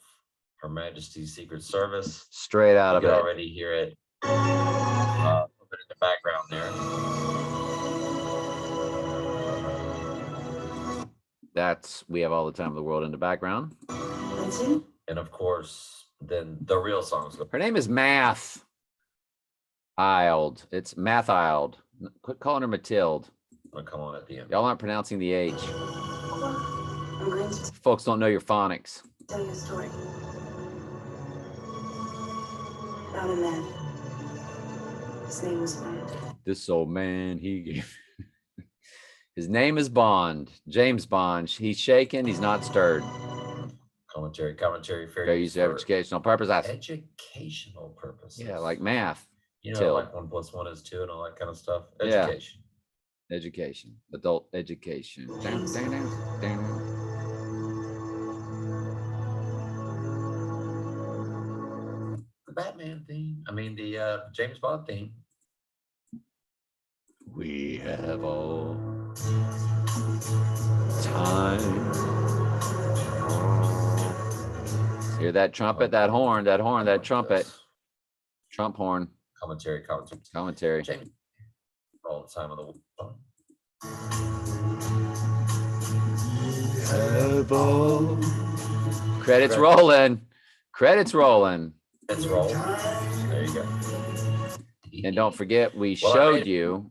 Her Majesty's Secret Service. Straight out You of can it. already hear it a little bit in the background there. That's We Have All the Time in the World in the background. Lindsay? And of course, then the real songs go. Her name is Math Ild. It's Math Ild. Quit calling her Mathilde. Gonna come on at the end. Y'all aren't pronouncing the H. I'm going to Folks don't know your phonics. tell you a story. About a man. His name is Bond. This old man, he gave. His name is Bond, James Bond. He's shaken, he's not stirred. Commentary, fair Fair use use of for educational purpose. That's, educational purposes. yeah, like math, You know, till. like 1 + 1 is 2 and all that kind of stuff. Yeah. Education. Education, adult education. Down, down, down, down. The Batman theme. I mean, the James Bond theme. We have all time. Hear that trumpet, that horn, that trumpet, trump horn, Commentary. commentary. James, all the time on the phone. Have all. Credits rolling. Credits rolling. It's roll. There you go. And don't forget, we Well, I showed made- you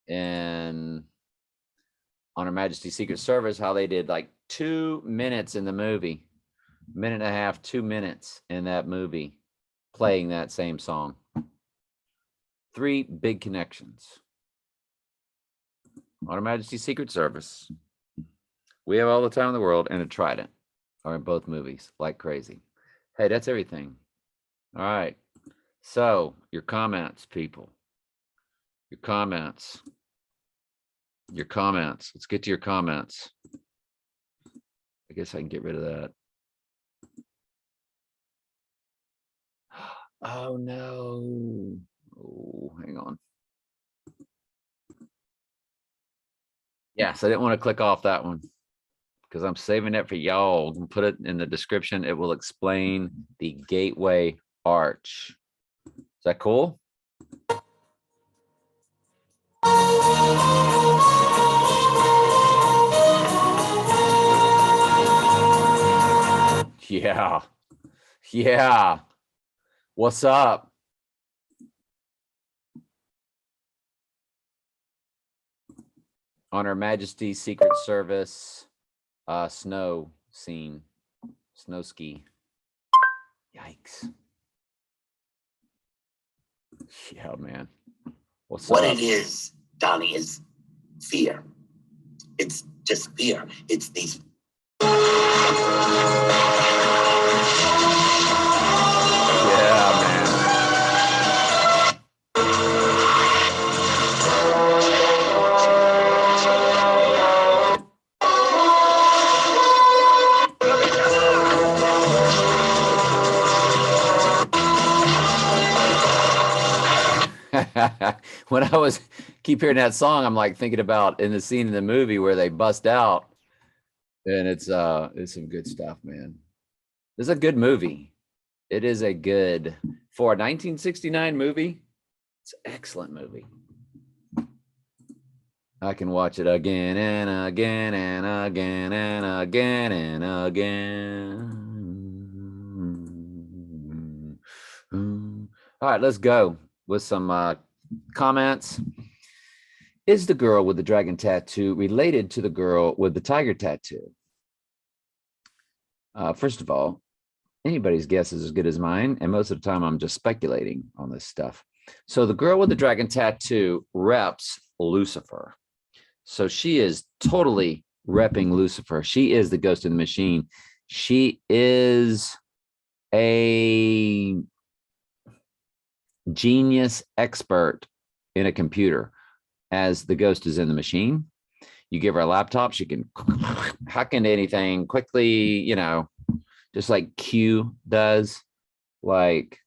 in On Her Majesty's Secret Service how they did like 2 minutes in the movie, minute and a half, 2 minutes in that movie, playing that same song. 3 big connections. On Her Majesty's Secret Service. We Have All the Time in the World and a Trident are in both movies like crazy. Hey, that's everything. All right. So your comments, people. Your comments. Your comments. Let's get to your comments. I guess I can get rid of that. Oh no. Oh, hang on. Yes, I didn't want to click off that one because I'm saving it for y'all. I'm put it in the description. It will explain the gateway arch. Is that cool? Yeah. Yeah. What's up? On Her Majesty's Secret Service snow scene. Snow ski. Yikes. Yeah, man. What's What up? it is, Donnie, is fear. It's just fear. It's these. Yeah, man. When I was keep hearing that song, I'm like thinking about in the scene in the movie where they bust out, and it's some good stuff, man. It's a good movie. It is a good for a 1969 movie. It's an excellent movie. I can watch it again and again and again and again and again. All right, let's go with some comments. Is the girl with the dragon tattoo related to the girl with the tiger tattoo? First of all, anybody's guess is as good as mine, and most of the time I'm just speculating on this stuff. So the girl with the dragon tattoo reps Lucifer. So she is totally repping Lucifer. She is the ghost in the machine. She is a genius expert in a computer, as the ghost is in the machine. You give her a laptop, she can hack into anything quickly, you know, just like Q does. Like,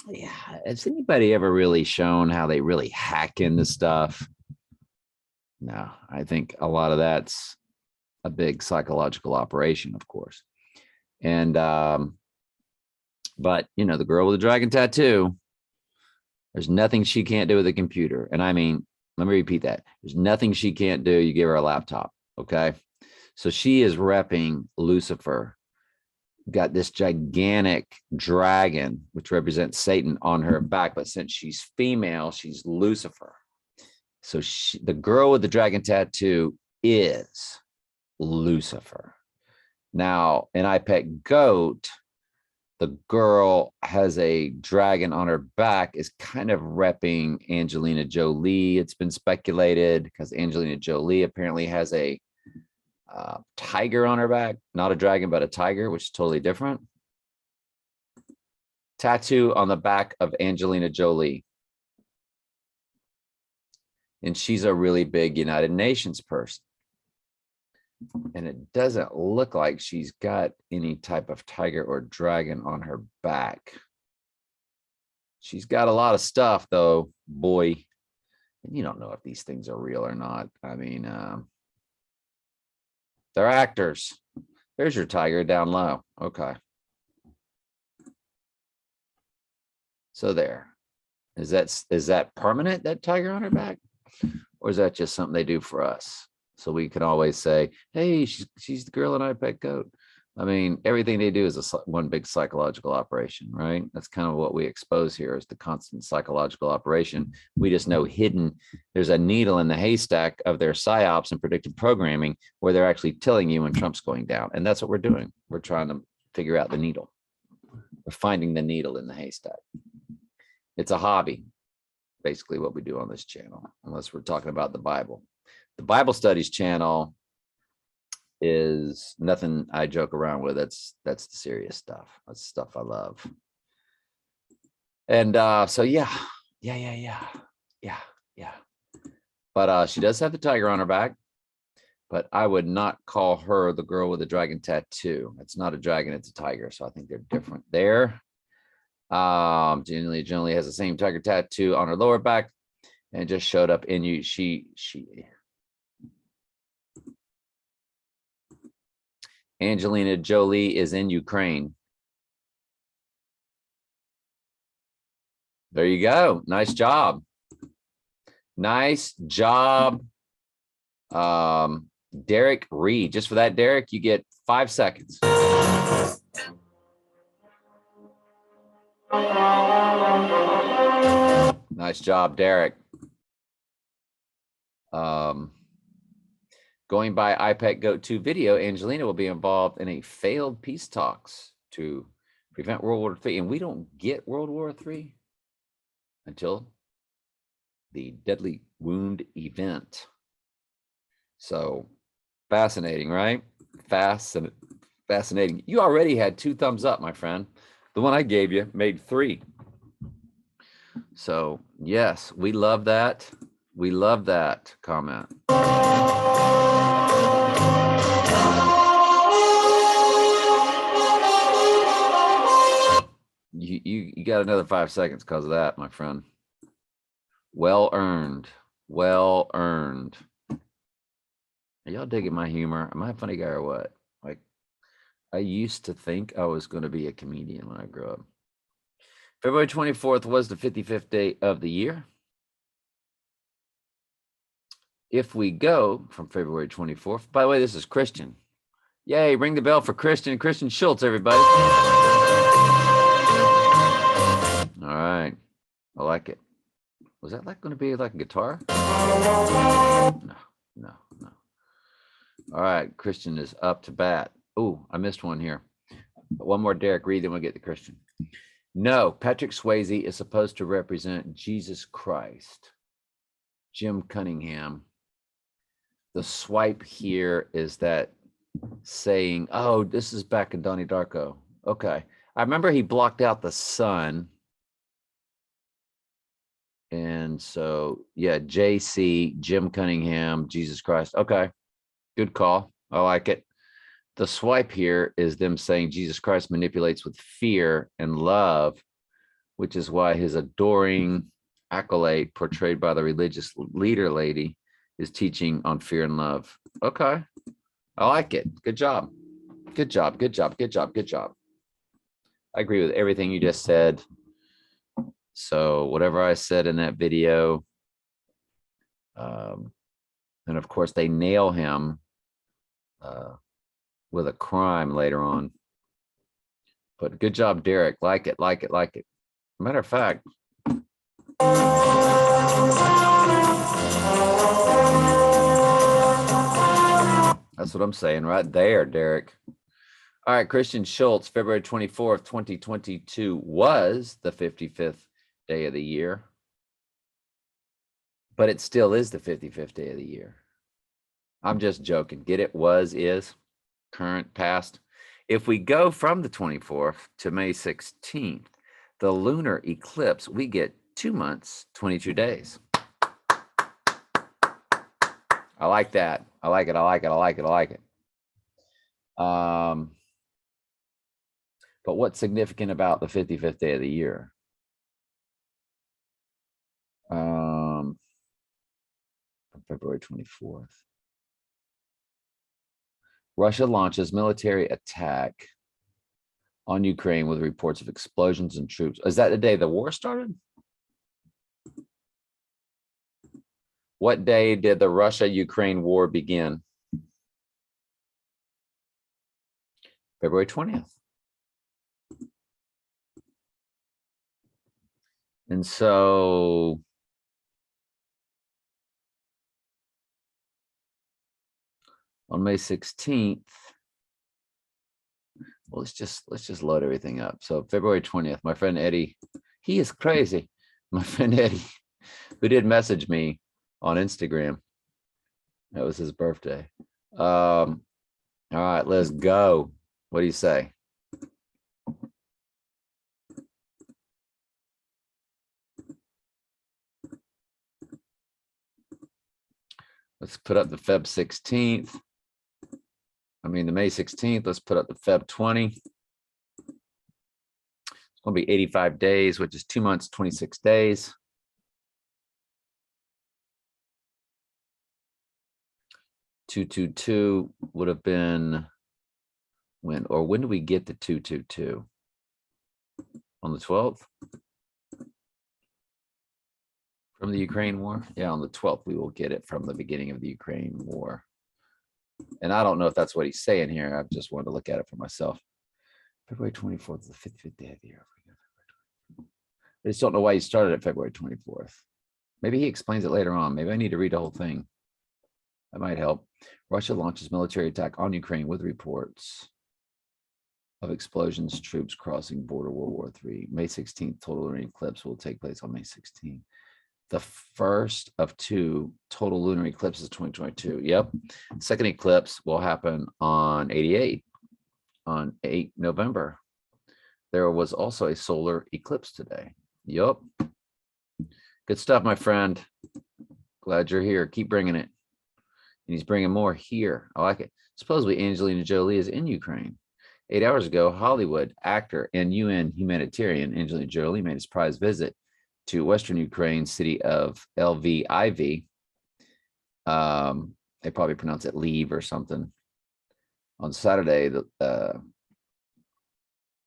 yeah, has anybody ever really shown how they really hack into stuff? No, I think a lot of that's a big psychological operation, of course. And, but you know, the girl with the dragon tattoo, there's nothing she can't do with a computer. And I mean, let me repeat that. There's nothing she can't do. You give her a laptop. Okay. So she is repping Lucifer, got this gigantic dragon, which represents Satan, on her back. But since she's female, she's Lucifer. So the girl with the dragon tattoo is Lucifer. Now, in I Pet Goat, the girl has a dragon on her back is kind of repping Angelina Jolie. It's been speculated because Angelina Jolie apparently has a tiger on her back, not a dragon, but a tiger, which is totally different. Tattoo on the back of Angelina Jolie. And she's a really big United Nations person. And it doesn't look like she's got any type of tiger or dragon on her back. She's got a lot of stuff though, boy. And you don't know if these things are real or not. I mean, they're actors. There's your tiger down low. Okay. So there. Is that permanent, that tiger on her back? Or is that just something they do for us? So we can always say, hey, she's the girl in iPet Goat. I mean, everything they do is one big psychological operation, right? That's kind of what we expose here is the constant psychological operation. We just know hidden, there's a needle in the haystack of their psyops and predictive programming where they're actually telling you when Trump's going down. And that's what we're doing. We're trying to figure out the needle. We're finding the needle in the haystack. It's a hobby, basically what we do on this channel, unless we're talking about the Bible. The Bible Studies channel is nothing I joke around with. That's the serious stuff. That's stuff I love. And so yeah. But she does have the tiger on her back, but I would not call her the girl with the dragon tattoo. It's not a dragon, it's a tiger. So I think they're different there. Generally has the same tiger tattoo on her lower back and it just showed up in you. Angelina Jolie is in Ukraine. There you go. Nice job. Nice job. Derek Reed. Just for that, Derek, you get 5 seconds. Nice job, Derek. Going by iPet Goat 2 video, Angelina will be involved in a failed peace talks to prevent World War III. And we don't get World War III until the Deadly Wound event. So fascinating, right? Fascinating. You already had 2 thumbs up, my friend. The one I gave you made 3. So yes, we love that. We love that comment. You got another 5 seconds because of that, my friend. Well earned. Well earned. Are y'all digging my humor? Am I a funny guy or what? Like, I used to think I was going to be a comedian when I grew up. February 24th was the 55th day of the year. If we go from February 24th, by the way, this is Christian. Yay, ring the bell for Christian Schultz, everybody. All right, I like it. Was that like going to be like a guitar? No. All right, Christian is up to bat. Oh, I missed one here. One more Derek Reed, then we'll get to Christian. No, Patrick Swayze is supposed to represent Jesus Christ. Jim Cunningham. The swipe here is that saying, oh, this is back in Donnie Darko. Okay. I remember he blocked out the sun. And so, yeah, JC, Jim Cunningham, Jesus Christ. Okay. Good call. I like it. The swipe here is them saying Jesus Christ manipulates with fear and love, which is why his adoring acolyte portrayed by the religious leader lady is teaching on fear and love. Okay. I like it. Good job. Good job. Good job. Good job. Good job. I agree with everything you just said. So whatever I said in that video, and of course they nail him with a crime later on. But good job, Derek. Like it, like it, like it. Matter of fact, that's what I'm saying right there, Derek. All right, Christian Schultz, February 24th, 2022 was the 55th day of the year. But it still is the 55th day of the year. I'm just joking. Get it? Was, is, current, past. If we go from the 24th to May 16th, the lunar eclipse, we get 2 months, 22 days. I like that. I like it. I like it. I like it. I like it. But what's significant about the 55th day of the year? February 24th. Russia launches military attack on Ukraine with reports of explosions and troops. Is that the day the war started? What day did the Russia-Ukraine war begin? February 20th. And so on May 16th, well, let's just load everything up. So February 20th, my friend Eddie, he is crazy. My friend Eddie, who did message me on Instagram. That was his birthday. All right, let's go. What do you say? Let's put up the Feb 16th. I mean, the May 16th. Let's put up the Feb 20. It's going to be 85 days, which is 2 months, 26 days. $222 would have been when, or when do we get the 222? On the 12th? From the Ukraine war? Yeah, on the 12th, we will get it from the beginning of the Ukraine war. And I don't know if that's what he's saying here. I just wanted to look at it for myself. February 24th is the 55th day of the year. I just don't know why he started at February 24th. Maybe he explains it later on. Maybe I need to read the whole thing. That might help. Russia launches military attack on Ukraine with reports of explosions, troops crossing border, World War III. May 16th, total lunar eclipse will take place on May 16th. The first of 2 total lunar eclipses 2022. Yep. Second eclipse will happen on 88, on 8 November. There was also a solar eclipse today. Yep. Good stuff, my friend. Glad you're here. Keep bringing it. And he's bringing more here. I like it. Supposedly Angelina Jolie is in Ukraine. 8 hours ago, Hollywood actor and UN humanitarian Angelina Jolie made a surprise visit to Western Ukraine city of Lviv. They probably pronounce it Lviv or something. On Saturday, the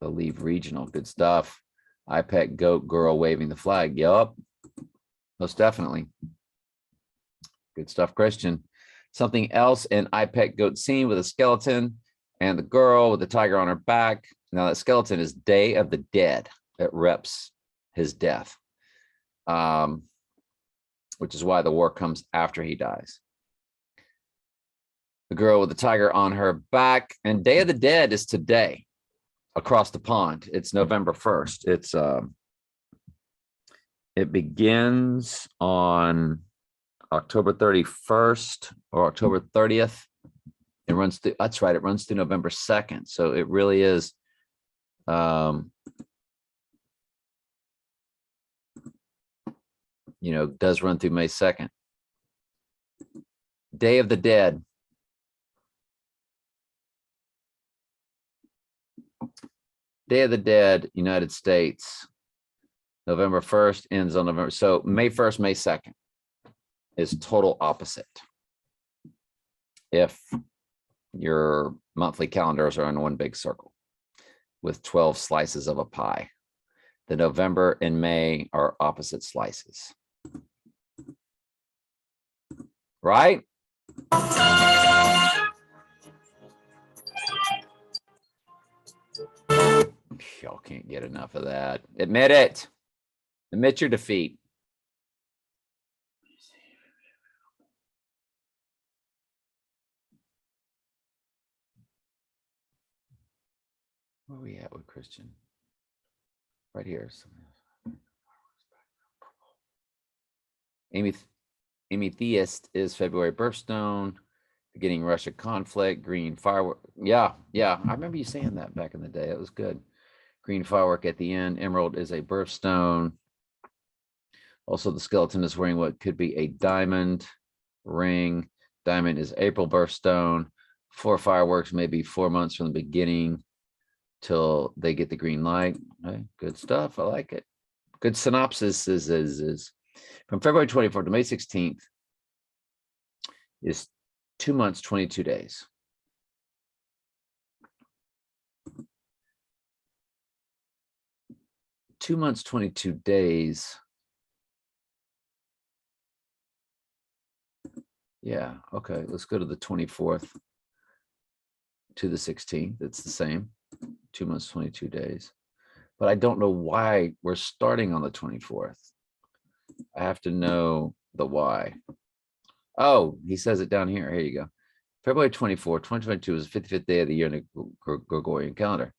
Lviv regional. Good stuff. IPEC goat girl waving the flag. Yup. Most definitely. Good stuff, Christian. Something else in IPEC goat scene with a skeleton and the girl with the tiger on her back. Now that skeleton is Day of the Dead. It reps his death. Which is why the war comes after he dies. The girl with the tiger on her back, and Day of the Dead is today across the pond. It's November 1st. It begins on October 31st or October 30th. It runs through, that's right, it runs through November 2nd. So it really is does run through May 2nd. Day of the Dead. Day of the Dead, United States. November 1st ends on November. So May 1st, May 2nd is total opposite. If your monthly calendars are in one big circle with 12 slices of a pie, the November and May are opposite slices. Right? Y'all can't get enough of that. Admit it. Admit your defeat. Where are we at with Christian? Right here. Amy Theist is February birthstone. Beginning Russia conflict. Green firework. Yeah. I remember you saying that back in the day. It was good. Green firework at the end. Emerald is a birthstone. Also, the skeleton is wearing what could be a diamond ring. Diamond is April birthstone. 4 fireworks, maybe 4 months from the beginning till they get the green light. Okay, good stuff. I like it. Good synopsis is from February 24th to May 16th is 2 months, 22 days. Two months, 22 days. Yeah, okay, let's go to the 24th to the 16th. It's the same. 2 months, 22 days. But I don't know why we're starting on the 24th. I have to know the why. Oh, he says it down here. Here you go. February 24, 2022 is the 55th day of the year in the Gregorian calendar.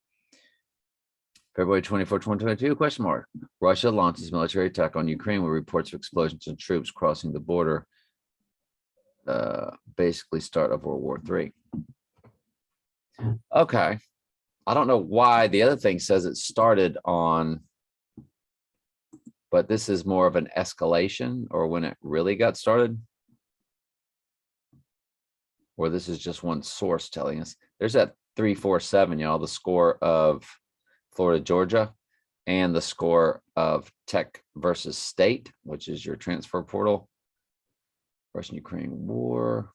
February 24, 2022, question mark. Russia launches military attack on Ukraine with reports of explosions and troops crossing the border. Basically start of World War III. Okay. I don't know why the other thing says it started on, but this is more of an escalation or when it really got started. Or this is just one source telling us. There's that 347, y'all, the score of Florida, Georgia, and the score of Tech versus State, which is your transfer portal. Russian-Ukraine war.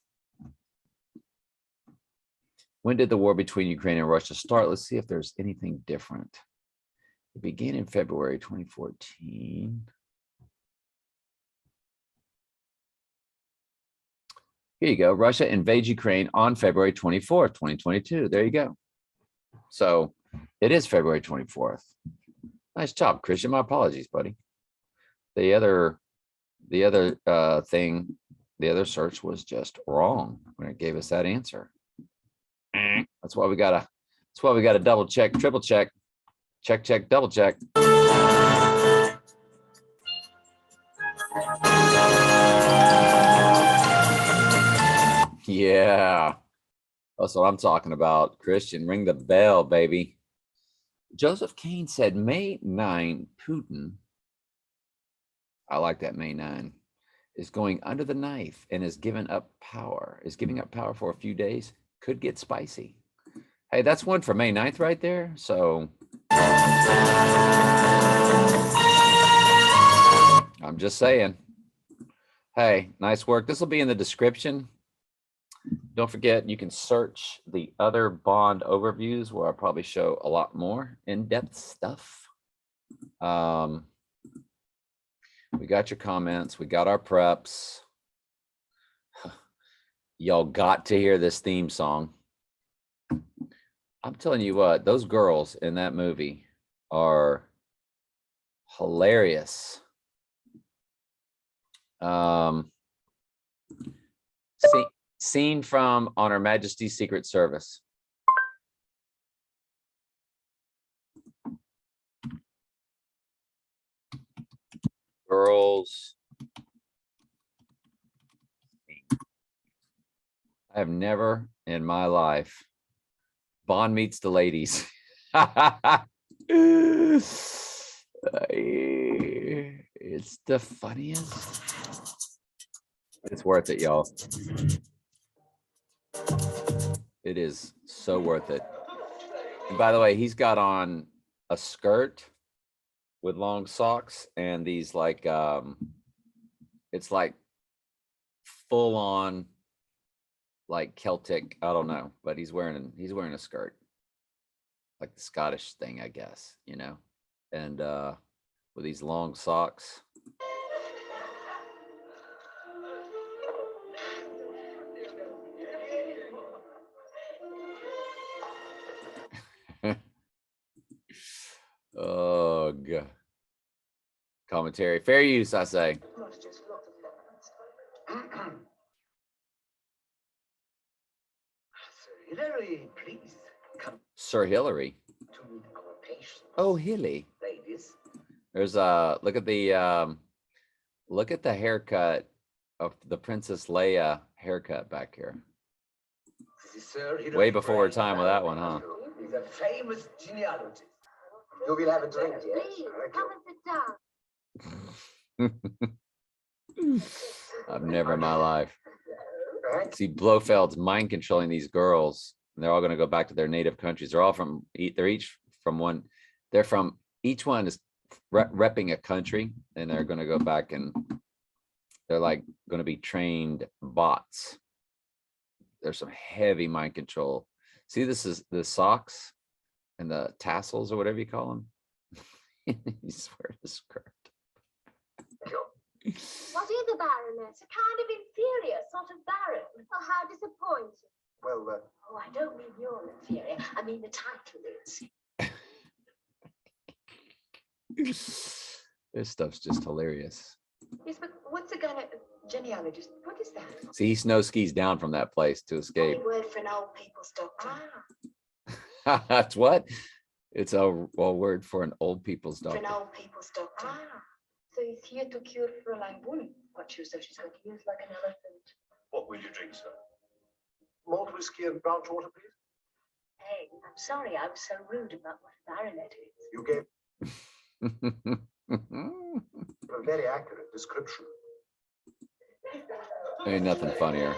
When did the war between Ukraine and Russia start? Let's see if there's anything different. It began in February 2014. Here you go. Russia invades Ukraine on February 24th, 2022. There you go. So it is February 24th. Nice job, Christian. My apologies, buddy. The other thing, the other search was just wrong when it gave us that answer. That's why we gotta double check, triple check, check, double check. Yeah, that's what I'm talking about. Christian, ring the bell, baby. Joseph Kane said May 9, Putin, I like that, May 9, is going under the knife and is giving up power for a few days. Could get spicy. Hey, that's one for May 9th right there. So I'm just saying. Hey, nice work. This will be in the description. Don't forget, you can search the other bond overviews where I probably show a lot more in-depth stuff. We got your comments. We got our preps. Y'all got to hear this theme song. I'm telling you what, those girls in that movie are hilarious. Scene from On Her Majesty's Secret Service. Girls. I have never in my life Bond meets the ladies. It's the funniest. It's worth it, y'all. It is so worth it. And by the way, he's got on a skirt with long socks and these like it's like full on like Celtic, I don't know, but he's wearing a skirt. Like the Scottish thing, I guess, you know. And with these long socks. Oh god. Commentary. Fair use, I say. Hillary, please come Sir Hillary. to Oh, Hilly. Ladies. There's look at the haircut of the Princess Leia haircut back here. This is Sir Hilary Way before her Grant. time with that one, huh? He's a famous genealogist. You will have a drink, yes? Please, Thank come you. and sit down. I've never in my life. Right? See, Blofeld's mind controlling these girls, and they're all going to go back to their native countries. They're all from, they're each from one, they're from, each one is repping a country, and they're going to go back and they're like going to be trained bots. There's some heavy mind control. See, this is the socks and the tassels or whatever you call them. He's wearing a skirt. What is a baronet? A kind of inferior sort of baron. Oh, how disappointing. Well, Oh, I don't mean you're inferior. I mean the title is. This stuff's just hilarious. Yes, but what's a genealogist? What is that? See, he snow skis down from that place to escape. Only word for an old people's doctor. That's what? It's a word for an old people's For an doctor. old people's doctor. So he's here to cure Fräulein Bull. What she said she's going to use like an elephant. What will you drink, sir? malt whiskey and brown water, please. Hey, I'm sorry I was so rude about what a baronet is. You gave a very accurate description. Ain't nothing funnier.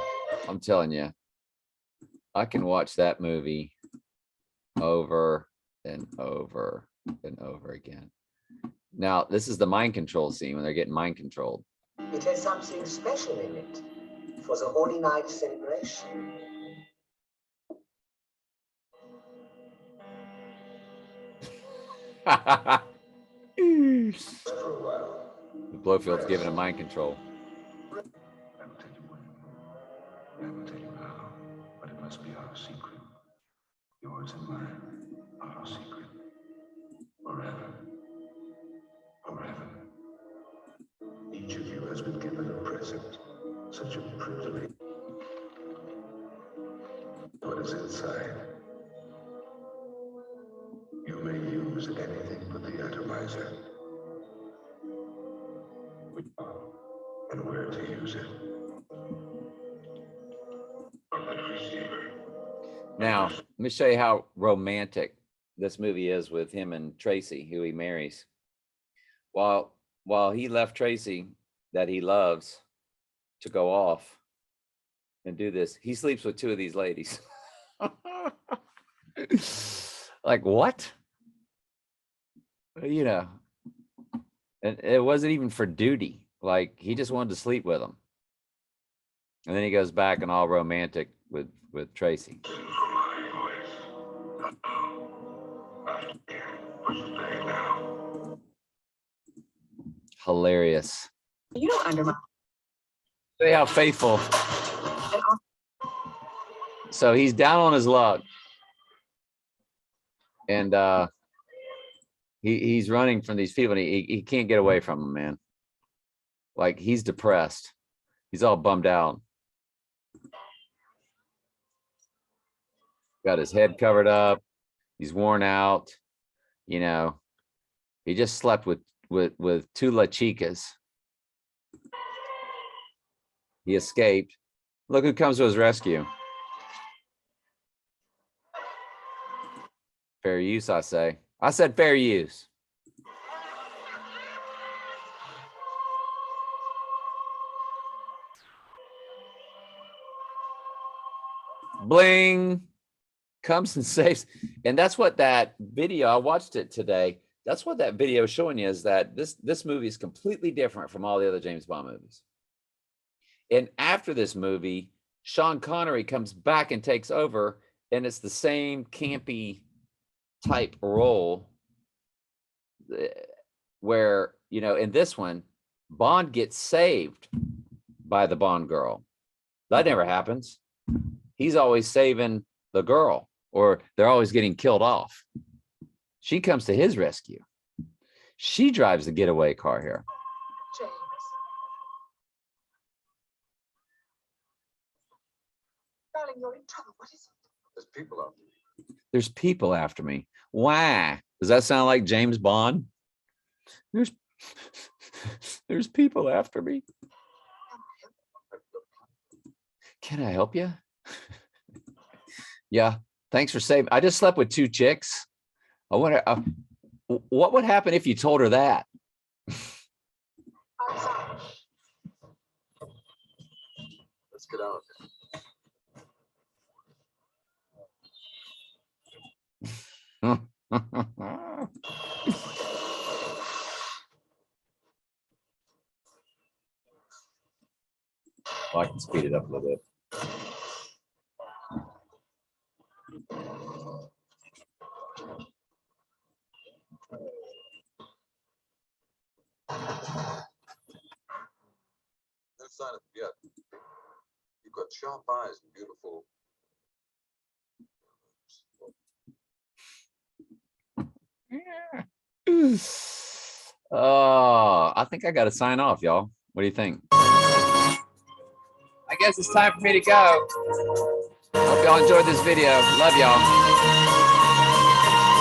I'm telling you. I can watch that movie over and over and over again. Now, this is the mind control scene when they're getting mind controlled. It has something special in it for the Holy Night celebration. Blofield's giving him mind control. I will tell you when. I will tell you how, but it must be our secret. Yours and mine, our secret. Forever. Forever. Each of you has been given a present. Such a privilege. What is inside? You may use anything but the atomizer. And where to use it. From the receiver. Now, let me show you how romantic this movie is with him and Tracy, who he marries. While he left Tracy, that he loves, to go off and do this, he sleeps with two of these ladies. Like, what? You know, and it wasn't even for duty. Like, he just wanted to sleep with them. And then he goes back and all romantic with Tracy. Hilarious. You don't undermine. See how faithful. So he's down on his luck. And he's running from these people and he can't get away from them, man. Like, he's depressed. He's all bummed out. Got his head covered up. He's worn out. You know, he just slept with two La Chicas. He escaped. Look who comes to his rescue. Fair use, I say. I said fair use. Bling. Comes and saves. And that's what that video, I watched it today. That's what that video is showing you, is that this movie is completely different from all the other James Bond movies. And after this movie, Sean Connery comes back and takes over, and it's the same campy type role where, you know, in this one, Bond gets saved by the Bond girl. That never happens. He's always saving the girl, or they're always getting killed off. She comes to his rescue. She drives the getaway car here. James. Darling, you're in trouble. What is it? There's people out there. There's people after me. Why? Does that sound like James Bond? There's people after me. Can I help you? Yeah, thanks for saving. I just slept with 2 chicks. I wonder, what would happen if you told her that? Let's get out. I can speed it up a little bit. No sign of yet. You've got sharp eyes and beautiful. Oh, I think I got to sign off, y'all. What do you think? I guess it's time for me to go. Hope y'all enjoyed this video. Love y'all.